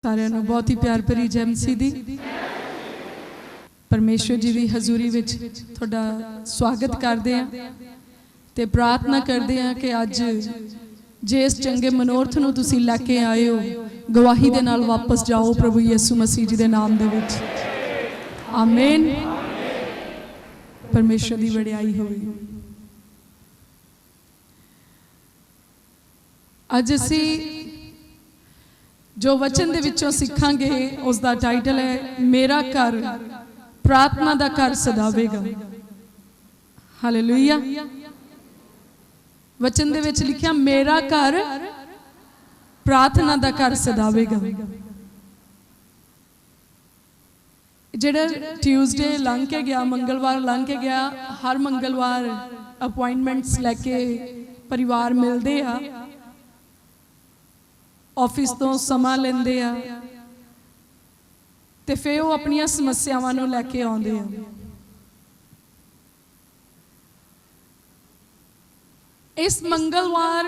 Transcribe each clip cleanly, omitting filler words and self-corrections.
सारिਆਂ ਨੂੰ बहुत ही प्यार भरी जय मसीह दी। परमेश्वर जी की हजूरी विच तुहाडा स्वागत करते हैं ते प्रार्थना करते हैं कि अज जिस चंगे मनोरथ नूं तुसीं लैके आए हो गवाही दे नाल वापस जाओ प्रभु यीशु मसीह जी दे नाम दे विच। आमीन। परमेश्वर की वडियाई होवे। अज असीं जो वचन दे विचों सीखांगे उसका टाइटल है मेरा घर प्रार्थना दा घर सदावेगा। हालेलुया। वचन दे विच लिखिया मेरा घर प्रार्थना दा घर सदावेगा। जेड़ा ट्यूसडे लंघ के गया, मंगलवार लंघ के गया, हर मंगलवार अपॉइंटमेंट्स लैके परिवार मिलते आ, ऑफिस तो समा लेंदे आ ते फिर वो अपनी समस्यावां नूं लैके आउंदे आ। इस मंगलवार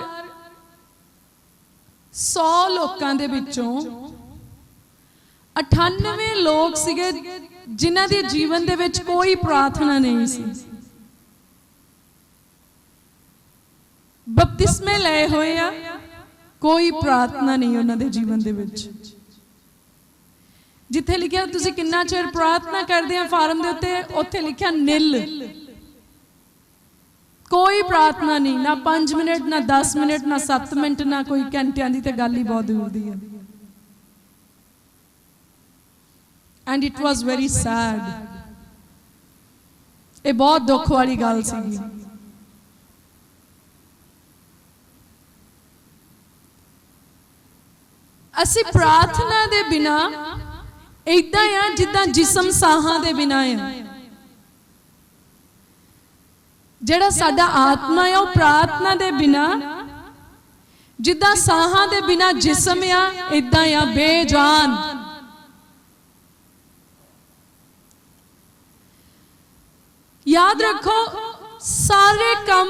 100 लोकां दे विचों 98 लोग सीगे जिन्हां दे जीवन दे विच कोई प्रार्थना नहीं सी। बपतिस्मे लए होए आ, कोई प्रार्थना नहीं उन्होंने जीवन दे विच। जिथे लिखिया तुसी कितना चिर प्रार्थना करते हैं फार्म दे उत्ते, उत्थे लिखिया निल, कोई प्रार्थना नहीं, ना 5 मिनट, ना 10 मिनट, ना 7 मिनट, ना कोई घंटिया की तो गल ही बहुत दूर दी है। And it was very sad. ये बहुत दुख वाली गल सी। असी प्रार्थना दे बिना इदा आ जिदा जिसम साहां दे बिना है। जेड़ा साडा आत्मा है वह प्रार्थना दे बिना जिदा साहां दे बिना जिसम आ, इदा आ बेजान। याद रखो सारे काम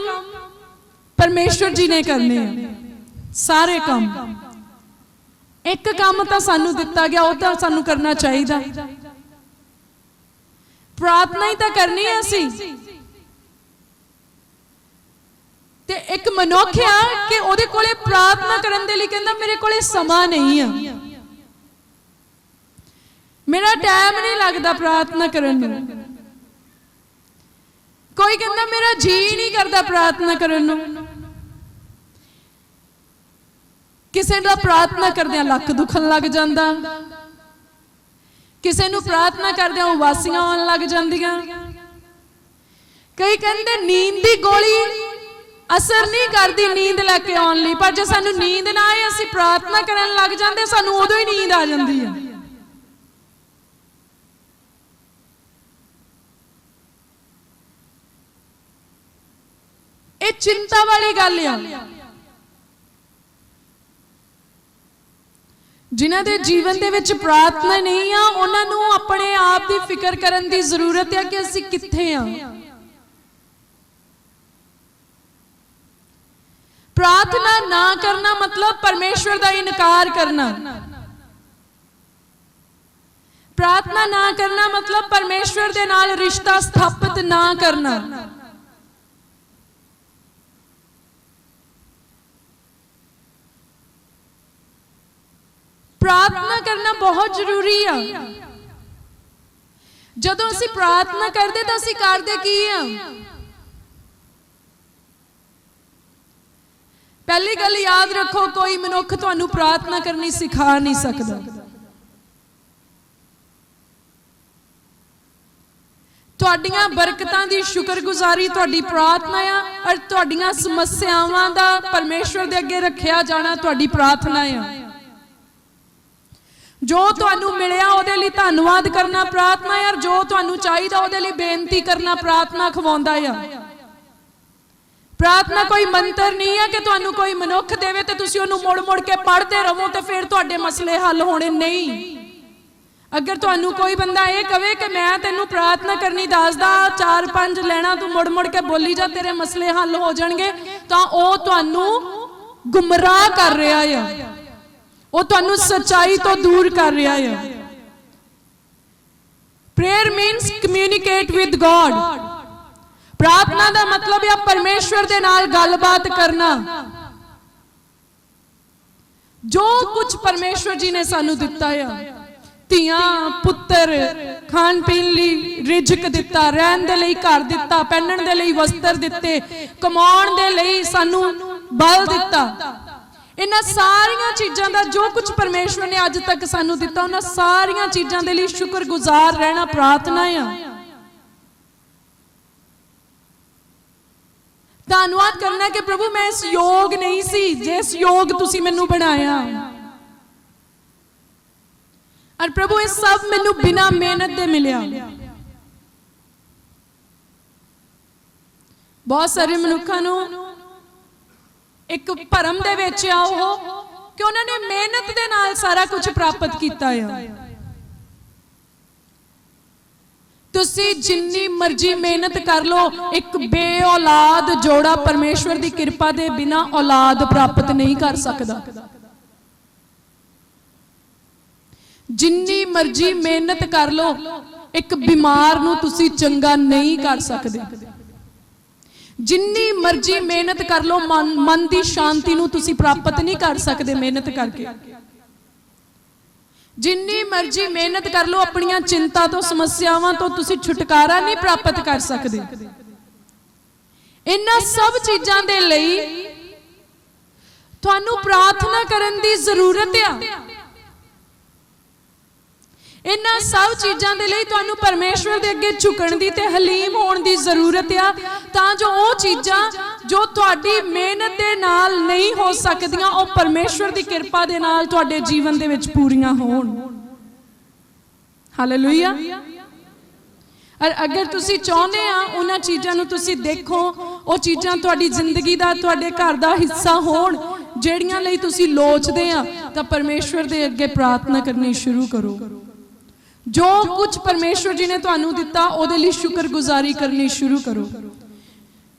परमेश्वर जी ने करने हैं। सारे काम, एक काम तो सानू दिता गया वो तो सानू करना चाहिए। प्रार्थना ही तो करनी है असी। ते एक मनुख आ कि ओदे कोले प्रार्थना करन दे लई कहंदा मेरे कोले समा नहीं है, मेरा टाइम नहीं लगता प्रार्थना करन नूं। कोई कहंदा मेरा जी नहीं करता प्रार्थना करन नूं। किसी का प्रार्थना करदियां लक दुखन लग जांदा, किसी नूं प्रार्थना करदियां उबासियां आउण लग जांदियां। कई कहंदे नींद की गोली असर नहीं करती नींद लैके आउण लई, पर जे सानूं नींद ना आए असीं प्रार्थना करन लग जांदे सानूं उदों ही नींद आ जांदी है। ये चिंता वाली गल है। जिन्हां दे जीवन दे विच प्रार्थना नहीं आ, उन्हां नूं अपने आप की फिक्र करन दी जरूरत है कि असीं कित्थे आ। प्रार्थना ना करना मतलब परमेश्वर का इनकार करना। प्रार्थना ना करना मतलब परमेश्वर दे नाल रिश्ता स्थापित ना करना। प्रार्थना करना बहुत जरूरी है। जदों असीं प्रार्थना करते तो असीं करदे की आ? पहली गल याद रखो, कोई मनुख तुहानूं प्रार्थना करनी सिखा नहीं सकता। तुहाडीआं बरकतां दी शुक्रगुजारी तुहाडी प्रार्थना आ, और तुहाडीआं समस्यावां दा परमेश्वर दे अगे रखिया जाना तुहाडी प्रार्थना आ। जो तुहानू मिलिया उहदे लई धन्नवाद करना प्रार्थना है, और जो तुहानू चाहिदा उहदे लई बेनती करना प्रार्थना खवाउंदा है। प्रार्थना कोई मंत्र नहीं है कि तुहानू कोई मनुख देवे ते तुसीं उहनूं मुड़ मुड़ के पढ़ते रहो ते फिर तुहाडे मसले हल होने। नहीं, अगर तुहानू कोई बंदा ये कहे कि मैं तैनूं प्रार्थना करनी दसदा, 4-5 लैना तू मुड़ मुड़ के बोली जा तेरे मसले हल हो जाणगे, तां ओह तुहानू गुमराह कर रहा है। ਉਹ ਤੁਹਾਨੂੰ ਸੱਚਾਈ ਤੋਂ ਦੂਰ ਕਰ ਰਿਹਾ ਹੈ। Prayer means communicate with god. ਪ੍ਰਾਰਥਨਾ ਦਾ ਮਤਲਬ ਹੈ ਪਰਮੇਸ਼ਵਰ ਦੇ ਨਾਲ ਗੱਲਬਾਤ ਕਰਨਾ। ਜੋ ਕੁਝ ਪਰਮੇਸ਼ਵਰ ਜੀ ਨੇ ਸਾਨੂੰ ਦਿੱਤਾ ਹੈ, ਧੀਆਂ ਪੁੱਤਰ, ਖਾਣ ਪੀਣ ਲਈ ਰਿਜ਼ਕ ਦਿੱਤਾ, ਰਹਿਣ ਦੇ ਲਈ ਘਰ ਦਿੱਤਾ, ਪਹਿਨਣ ਦੇ ਲਈ ਵਸਤਰ ਦਿੱਤੇ, ਕਮਾਉਣ ਦੇ ਲਈ ਸਾਨੂੰ ਬਲ ਦਿੱਤਾ, ਇਹਨਾਂ ਸਾਰੀਆਂ ਚੀਜ਼ਾਂ ਦਾ ਜੋ ਕੁਝ ਪਰਮੇਸ਼ਵਰ ਨੇ ਅੱਜ ਤੱਕ ਸਾਨੂੰ ਦਿੱਤਾ, ਉਹਨਾਂ ਸਾਰੀਆਂ ਚੀਜ਼ਾਂ ਦੇ ਲਈ ਸ਼ੁਕਰਗੁਜ਼ਾਰ ਰਹਿਣਾ ਪ੍ਰਾਰਥਨਾ ਆ। ਧੰਨਵਾਦ ਕਰਨਾ ਕਿ ਪ੍ਰਭੂ ਮੈਂ ਇਸ ਯੋਗ ਨਹੀਂ ਸੀ ਜਿਸ ਯੋਗ ਤੁਸੀਂ ਮੈਨੂੰ ਬਣਾਇਆ, और प्रभु ये सब मैनू बिना मेहनत दे मिलिया। बहुत सारे मनुखा नू एक भरम दे विच आ कि उन्होंने मेहनत दे नाल सारा कुछ प्राप्त किया है। तुसी जिन्नी मर्जी मेहनत कर लो, एक बे औलाद जोड़ा परमेश्वर की कृपा दे बिना औलाद प्राप्त नहीं कर सकता। जिन्नी मर्जी मेहनत कर लो, एक बीमार नूं तुसी चंगा नहीं कर सकदे। जिन्नी मर्जी मेहनत कर लो, मन की शांति नूं तुसी प्राप्त नहीं कर सकदे मेहनत करके। जिन्नी मर्जी मेहनत कर लो, अपनियां चिंता तो समस्यावां तो तुसी छुटकारा नहीं प्राप्त कर सकदे। इन्हां सब चीज़ां दे लई तुहानूं प्रार्थना करन दी जरूरत है। इन्हां सब चीज़ों के लिए तुहानूं परमेश्वर के अगे झुकण दी ते हलीम होण दी जरूरत है, तां जो वो चीज़ां जो तुहाडी मेहनत दे नाल नहीं हो सकदियां, वो परमेश्वर की कृपा दे नाल तुहाडे जीवन दे विच पूरीआं होण। हालेलुया। और अगर तुसी चाहुंदे आ उन्हां चीज़ां नूं तुसी देखो, वो चीज़ां तुहाडी जिंदगी दा तुहाडे घर दा हिस्सा होण जिहड़ियां लई तुसी लोचदे आ, तां परमेश्वर दे अगे प्रार्थना करनी शुरू करो। जो कुछ परमेश्वर जी ने तुहानूं दिता उहदे लई शुक्रगुजारी करनी शुरू करो,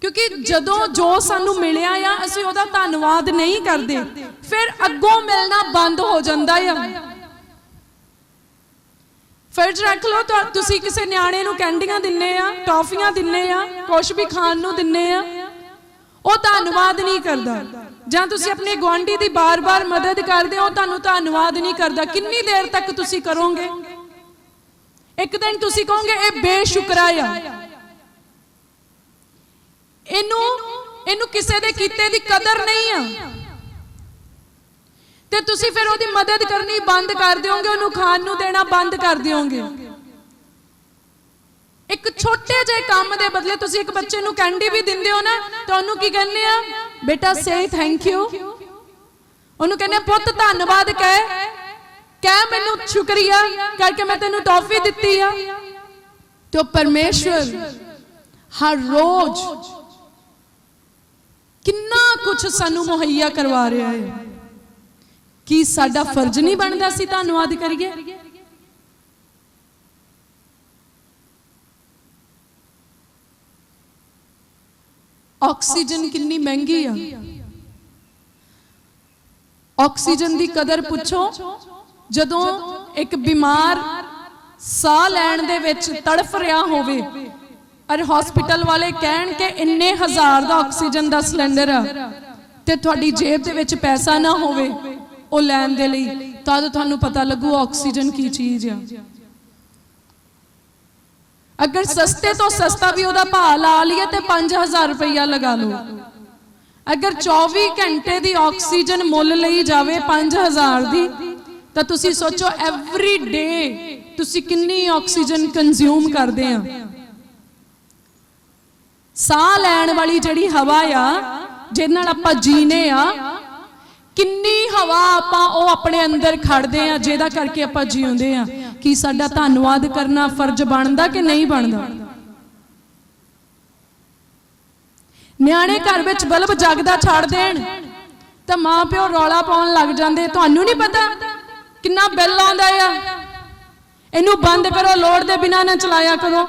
क्योंकि जदों जो सानूं मिलिया आ असीं उहदा धन्नवाद नहीं करदे, फिर अग्गों मिलना बंद हो जांदा है। फर्ज रख लो तो तुसी किसी न्याणे नूं कैंडियां दिन्ने आ, टॉफियां दिन्ने आ, कुछ भी खाण नूं दिन्ने आ, वो धन्नवाद नहीं करदा। जां तुसी अपने गुआंढी दी बार-बार मदद करदे हो, तुहानूं धन्नवाद नहीं करदा। कितनी देर तक तुसी करोगे? एक दिन तुसी कहोगे ये बेशुकरा आ, इनू किसी दे कीते दी कदर नहीं आ, ते तुसी फिर ओदी मदद करनी बंद कर दोगे, उन्होंने खाण नूं देना बंद कर दोगे। एक छोटे जे काम दे बदले तुसी एक बच्चे नूं कैंडी भी दिंदे हो ना, तो उन्होंने की कहने आ, बेटा से थैंक यू, उन्होंने कहने पुत धन्नवाद कह मैनू शुक्रिया करके मैं तेनू टॉफी दिती है। तो परमेश्वर हर रोज कितना कुछ सानू मुहैया करवा रहा है, कि साडा फर्ज नहीं बनता सी धन्नवाद करिए? ऑक्सीजन कितनी महंगी है, ऑक्सीजन की कदर पुछो। जदों एक बीमार साह लैण दे विच तड़फ रहा होवे और हॉस्पिटल वाले कहण के इन्ने हज़ार दा ऑक्सीजन दा सिलेंडर आ, ते तुहाडी जेब दे विच पैसा ना होवे ओ लैण दे लई, तद तुहानूं पता लगू ऑक्सीजन की चीज़ आ। अगर सस्ते तो सस्ता भी उहदा भाव ला लीए ते 5000 रुपया लगा लो। अगर 24 घंटे की ऑक्सीजन मुल लई जावे 5000 दी, तो तुसी सोचो एवरी डे तुसी कितनी ऑक्सीजन कंज्यूम करते हैं। साह लैण वाली जिहड़ी हवा आ जिहदे नाल आपां जीने आ, किन्नी हवा आपां ओ अपने अंदर खड़दे आ जिहदा करके आपां जीउंदे आ। कि साडा धन्नवाद करना फर्ज बनदा कि नहीं बनदा? न्याणे घर विच बल्ब जगदा छड़ देण तो मां प्यो रौला पाउण लग जांदे, तुहानूं नहीं पता कितना बिल आउंदा आ, इनू बंद करो, लोड़ दे बिना ना चलाया करो।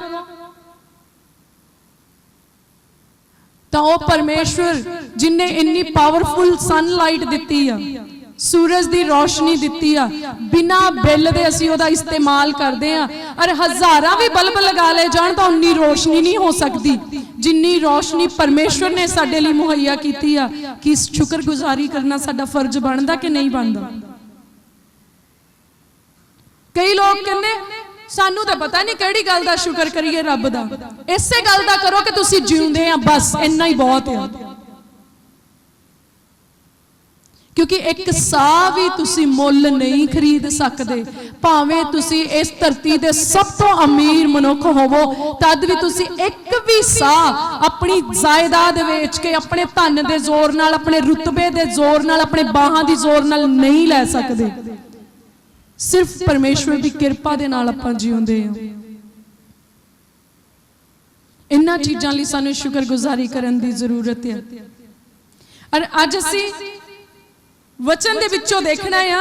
तो वो परमेश्वर जिन्हें इन्नी पावरफुल सनलाइट दिती है, सूरज की रोशनी दिती आ, बिना बिल दे असीं ओहदा इस्तेमाल करते हैं। और हज़ारां भी बल्ब लगा ले जाण तां उन्नी रोशनी नहीं हो सकती जिन्नी रोशनी परमेश्वर ने साडे लई मुहैया कीती आ। कि शुक्रगुजारी करना साडा फर्ज बनदा कि नहीं बनदा? कई लोग कहंदे सानू तो पता नहीं किहड़ी गल दा शुक्र करिए रब दा। इसे गल दा करो कि तुसीं जीउंदे आ, बस इन्ना ही बहुत है। क्योंकि एक साह भी तुसी मुल नहीं खरीद सकते, भावें तुसी इस धरती दे सब तो अमीर मनुख होवो, तद भी तुसी एक भी साह अपनी जायदाद वेच के, अपने धन दे जोर नाल, अपने रुतबे दे जोर नाल, अपने बाहां दी जोर नाल नहीं लै सकते। सिर्फ परमेश्वर की किरपा दे नाल आपां जीउंदे हां। इन्हां चीज़ां लई सानूं शुक्रगुजारी करन दी जरूरत है। और अज असीं वचन दे विचों देखना है।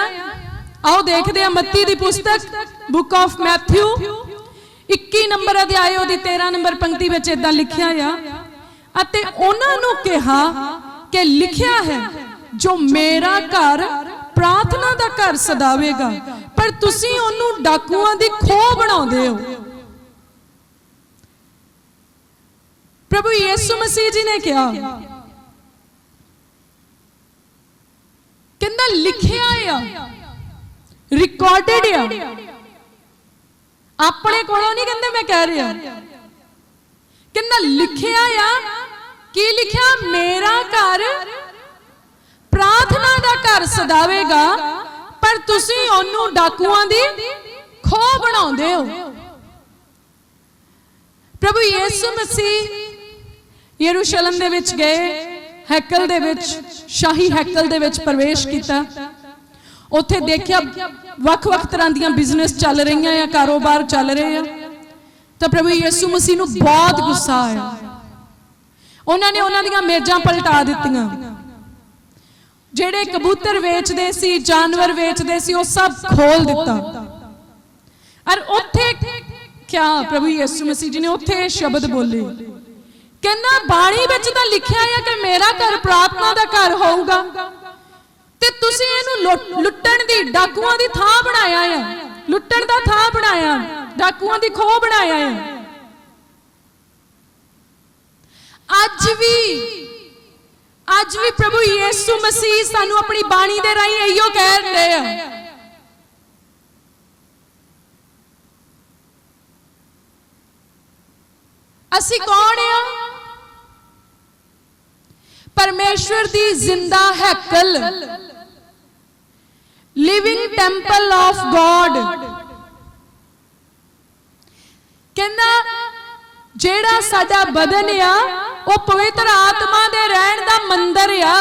आओ देखते हैं मत्ती दी पुस्तक बुक ऑफ मैथ्यू 21 नंबर अध्याय दी 13 नंबर पंक्ति विच इदां लिखिया है, अते उन्हां नूं कहा कि लिखिया है, जो मेरा घर प्रार्थना दा घर सदावेगा, पर तुसीं ओनूं डाकुआं दी खोह बनाउंदे हो। प्रभु यीशु मसीह जी ने कहा, कहंदा लिखिया आ, रिकॉर्डेड आ, अपने कोलों नहीं कहंदे मैं कह रहा, कहंदा लिखिया आ। की लिखिया? मेरा घर प्रार्थना दा घर सदावेगा, पर तुसीं ओनू डाकुआं दी खोह बनाउंदे हो। प्रभु यीशु मसीह यरूशलेम दे विच गए, हैकल दे विच, शाही हैकल दे विच प्रवेश किया। उत्थे देखिया वख-वख तरह दी बिजनेस चल रही हैं, कारोबार चल रहे हैं। तो प्रभु यीशु मसीह नूं बहुत गुस्सा आया। उन्होंने उन्हां दीयां मेजां पलटा दित्तियां। जेड़े कबूतर वेचदे सी, जानवर वेचदे सी, वो सब खोल दिता। और उत्थे क्या प्रभु यीशु मसीह जी ने उत्थे शब्द बोले, कहना बाणी विच तां लिखिया है कि मेरा घर प्रार्थना दा घर होऊगा, ते तुसीं इहनूं लुट्टण दी, डाकुआं दी थां बनाया है, लुट्टण दा थां बनाया, डाकुआं दी खोह बनाया है। अज भी प्रभु यीशु मसीह सानू अपनी बाणी दे राहीं इहो कह रहे हैं, असी कौन है? परमेश्वर दी जिंदा हैकल, लिविंग टेंपल ऑफ गॉड। कहना जेड़ा साडा बदन आ, वो पवित्र आत्मा दे रहन दा मंदिर आ।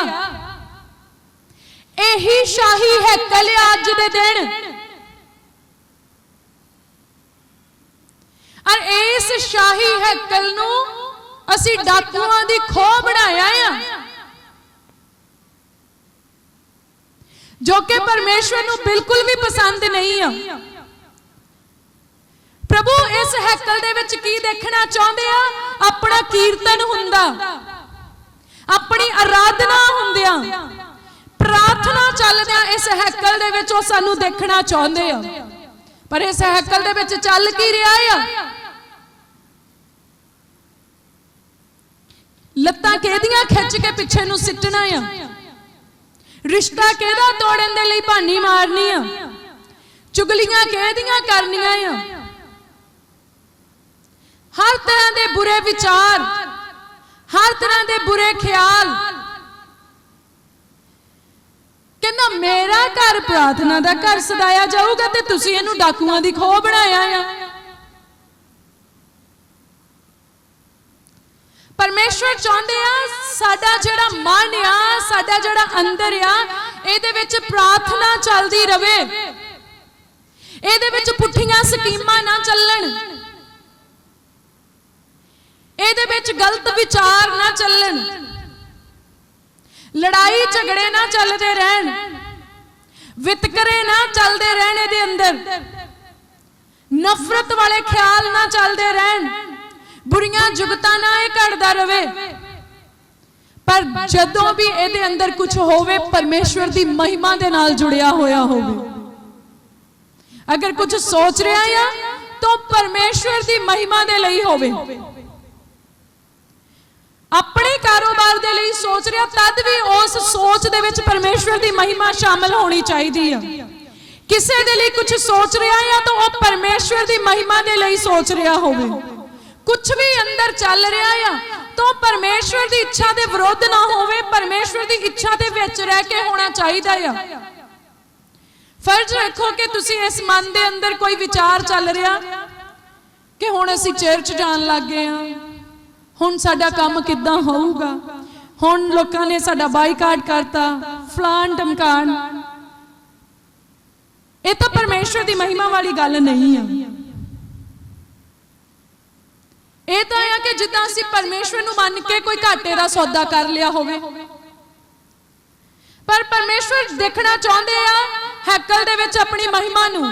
यही शाही हैकल है अज दे दिन। और इस शाही हैकल नू असी डाकुआं दी खोह बनाया है, जो कि परमेश्वर नू बिल्कुल भी पसंद नहीं है। प्रभु इस हैकल दे विच की देखना चाहते हैं? अपना कीर्तन हुंदा, अपनी आराधना हुंदिया, प्रार्थना चलदिया इस हैकल दे विच वो सानू देखना चाहते हैं। पर इस हैकल दे विच चल की रहा है? लत्तां केदियां खिच के पिछे नू सिटना है, रिश्ता केदा तोड़न दे लई भानी मारनी है, चुगलियां केदियां करनियां है, हर तरह के बुरे विचार, हर तरह के बुरे ख्याल। कहना मेरा घर प्रार्थना दा घर सदाया जाऊगा, ते तुसीं इहनूं डाकुआं दी खोह बनाया है। परमेश्वर चाहते हैं साडा जिहड़ा मन आ, साडा जिहड़ा अंदर आ, इहदे विच प्रार्थना चलदी रवे, इहदे विच पुठियां स्कीमां ना चलन, इहदे विच गलत विचार ना चलन, लड़ाई झगड़े ना चलते रहन, वितकरे ना चलते रहन, इहदे अंदर नफरत वाले ख्याल ना चलते रहन, बुरियां जुगतां ना घटदा रवे। पर जदों भी ਇਹਦੇ ਅੰਦਰ कुछ होवे परमेश्वर ਦੀ महिमा ਦੇ ਨਾਲ जुड़िया होया होवे। अगर कुछ सोच रहा है तो परमेश्वर की महिमा दे लई होवे। अपने कारोबार दे लई सोच रहा तद भी उस सोच दे विच परमेश्वर की महिमा शामिल होनी चाहिए। किसी दे लई कुछ सोच रहा है तो वह परमेश्वर की महिमा दे लई सोच रहा होवे। कुछ भी अंदर चल रहा है तो परमेश्वर की इच्छा के विरुद्ध ना होवे, परमेश्वर की इच्छा के विच रह के होना चाहिए। फर्ज रखो कि तुसी इस मन के अंदर कोई विचार चल रहा कि हुण असीं चर्च जान लग गए हाँ, हुण साडा काम किद्दां होऊगा, हुण लोकां ने साडा बाईकाट करता, फलान टमकान। ये तो परमेश्वर की महिमा वाली गल नहीं है। ये तो है कि जिद्दां असीं परमेश्वर नूं मन के कोई घाटे दा सौदा कर लिया होवे। पर परमेश्वर देखना चाहते हैं हैकल दे विच अपनी महिमा नूं,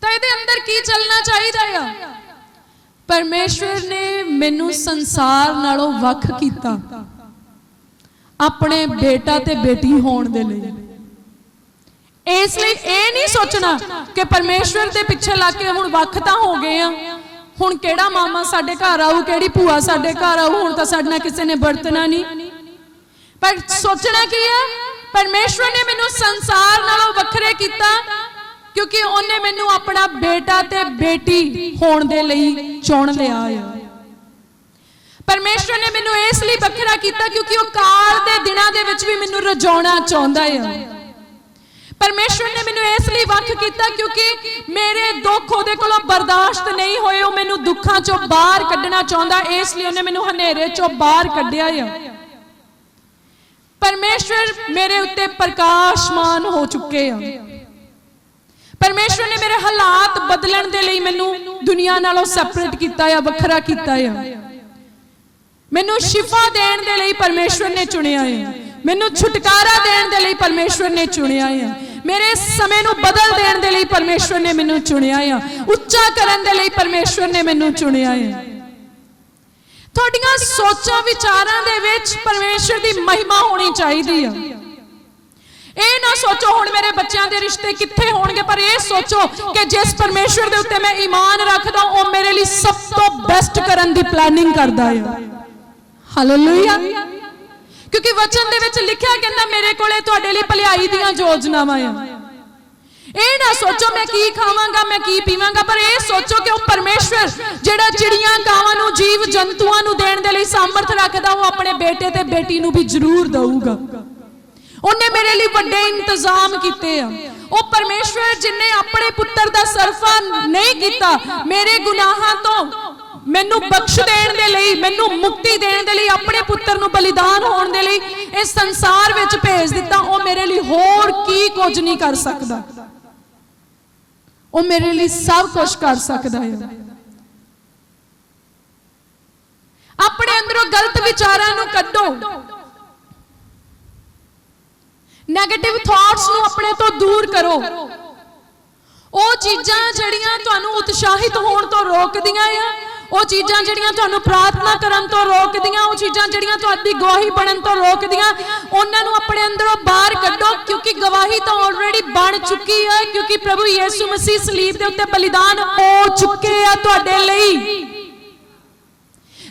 तो इहदे अंदर की चलना चाहिए। परमेश्वर ने मैनू संसार नालों वख कीता अपने बेटा ते बेटी होण दे लई। इसलिए ये नहीं सोचना कि परमेश्वर के पिछे लग के हुण वख तां हो गए हैं, हुण किहड़ा मामा साडे घर आऊ, किहड़ी भूआ साडे घर आऊ, हुण तां साडे नाल किसी ने बरतना नहीं। पर सोचना की है, परमेश्वर ने मैनू संसार नालों वखरे किया क्योंकि उन्हें मैनू अपना बेटा ते बेटी होण दे लई चुन लिया है। परमेश्वर ने मैनू इसलिए वखरा किया क्योंकि वह काल दे दिनां दे विच भी मैनू रजाउणा चाहुंदा है। परमेश्वर ने मैनू इसलिए वख किया क्योंकि मेरे दुख उहदे कोलों बर्दाश्त नहीं होए, वह मैनू दुखां चों बाहर कढना चाहुंदा, इसलिए उन्हें मैनू हनेरे चों बाहर कढिया है। परमेश्वर मेरे उत्ते प्रकाशमान हो चुके हैं। परमेश्वर ने मेरे हालात बदलण दे लई मैनू दुनिया नालों सैपरेट किया है, वखरा किया है। मैनू शिफा देण दे लई परमेश्वर ने चुनिया है, मैनू छुटकारा देण दे लई परमेश्वर ने चुनिया है, मेरे समय नू बदल देण दे लई परमेश्वर ने मैनू चुनिया है, उच्चा करन दे लई परमेश्वर ने मैनू चुनिया है। थोड़ियां सोचां विचारां दे विच परमेश्वर की महिमा होनी चाहिए। ये ना सोचो हुण मेरे बच्चों के रिश्ते कित्थे होणगे, पर यह सोचो कि जिस परमेश्वर के उत्ते मैं ईमान रखदा वह मेरे लिए सब तो बेस्ट करन दी प्लानिंग करदा है। हालेलुया। क्योंकि वचन दे विच लिखिया कहंदा मेरे कोले तुहाडे लई भलाई दीयां योजनावां हैं। ये ना सोचो मैं की खावांगा, मैं की पीवांगा, पर यह सोचो कि वह परमेश्वर जिहड़ा चिड़ियां कावां नूं जीव जंतुआं नूं देण दे लई सामर्थ रखदा वो अपने बेटे ते बेटी नूं भी जरूर देऊगा। उन्हें मेरे लिए बड़े इंतजाम किए हैं। वो परमेश्वर जिन्हें अपने पुत्र का सरफा नहीं किया, मेरे गुनाहां तो मैनू बख्श देण दे लई, मैनू मुक्ति देण दे लई अपने पुत्र नूं बलिदान होण दे लई इस संसार विच भेज दिता। वो मेरे लिए होर की कुछ नहीं कर सकता, वो मेरे लिए सब कुछ कर सकता है। अपने अंदरों गलत विचारां नूं कड्डो, नैगेटिव थॉट्स नूं अपने तो दूर करो। वो चीज़ां जिहड़ियां तुहानूं उत्साहित होण तो रोकदियां आ, वो चीज़ां जिहड़ियां तुहानूं प्रार्थना करन तो रोकदियां, वो चीज़ां जिहड़ियां तुहाडी गवाही बनन तो रोकदियां, उन्हां नूं अपने अंदरों बाहर कड्डो। क्योंकि गवाही तो ऑलरेडी बन चुकी है, क्योंकि प्रभु यीशु मसीह सलीब दे उत्ते बलिदान हो चुके आ तुहाडे लई।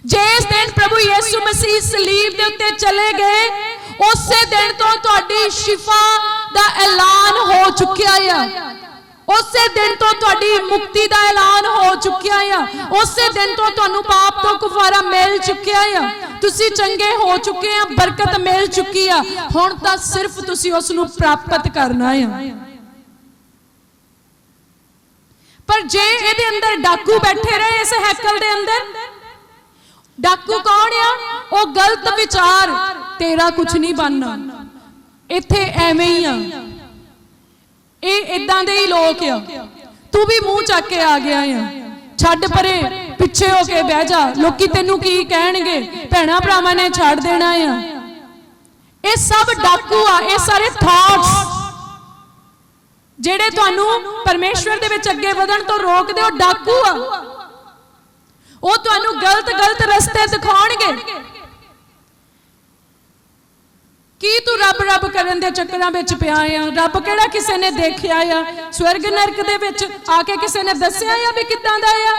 जिस दिन प्रभु यीशु मसीह सलीब दे उत्ते चले गए उसे दिन तो तुहाडी शिफा दा ऐलान हो चुकिया है, उसे दिन तो तुहाडी मुक्ति दा ऐलान हो चुकिया है, उसे दिन तो तुहानूं पाप तो कुफारा मिल चुकिया है, तुसी चंगे हो चुके हैं, बरकत मिल चुकी है। हुण तां सिर्फ तुसी उस नूं प्राप्त करना है। पर जे इहदे अंदर डाकू बैठे रहे इस हैकल दे अंदर, डाकू कौन है? वो गलत विचार, तेरा कुछ नहीं बनना, इत्थे एवें ही आ, ये इदां दे ही लोग आ, तू भी मुंह चक के आ गया है, छड्ड परे, पिछे होके बह जा, लोकी तेनू की कहणगे, भैणां भरावां ने छड्ड देना है। ये सब डाकू आ, ये सारे थॉट्स जिहड़े तुहानू परमेश्वर दे विच अगे वधण तो रोकदे, वो डाकू आ। वो तुहानू गलत गलत रस्ते दिखाउणगे। ਕੀ ਤੂੰ ਰੱਬ ਰੱਬ ਕਰਨ ਦੇ ਚੱਕਰਾਂ ਵਿੱਚ ਪਿਆ ਆ? ਰੱਬ ਕਿਹੜਾ ਕਿਸੇ ਨੇ ਦੇਖਿਆ ਆ? ਸਵਰਗ ਨਰਕ ਦੇ ਵਿੱਚ ਆ ਕੇ ਕਿਸੇ ਨੇ ਦੱਸਿਆ ਆ ਵੀ ਕਿੱਦਾਂ ਦਾ ਆ?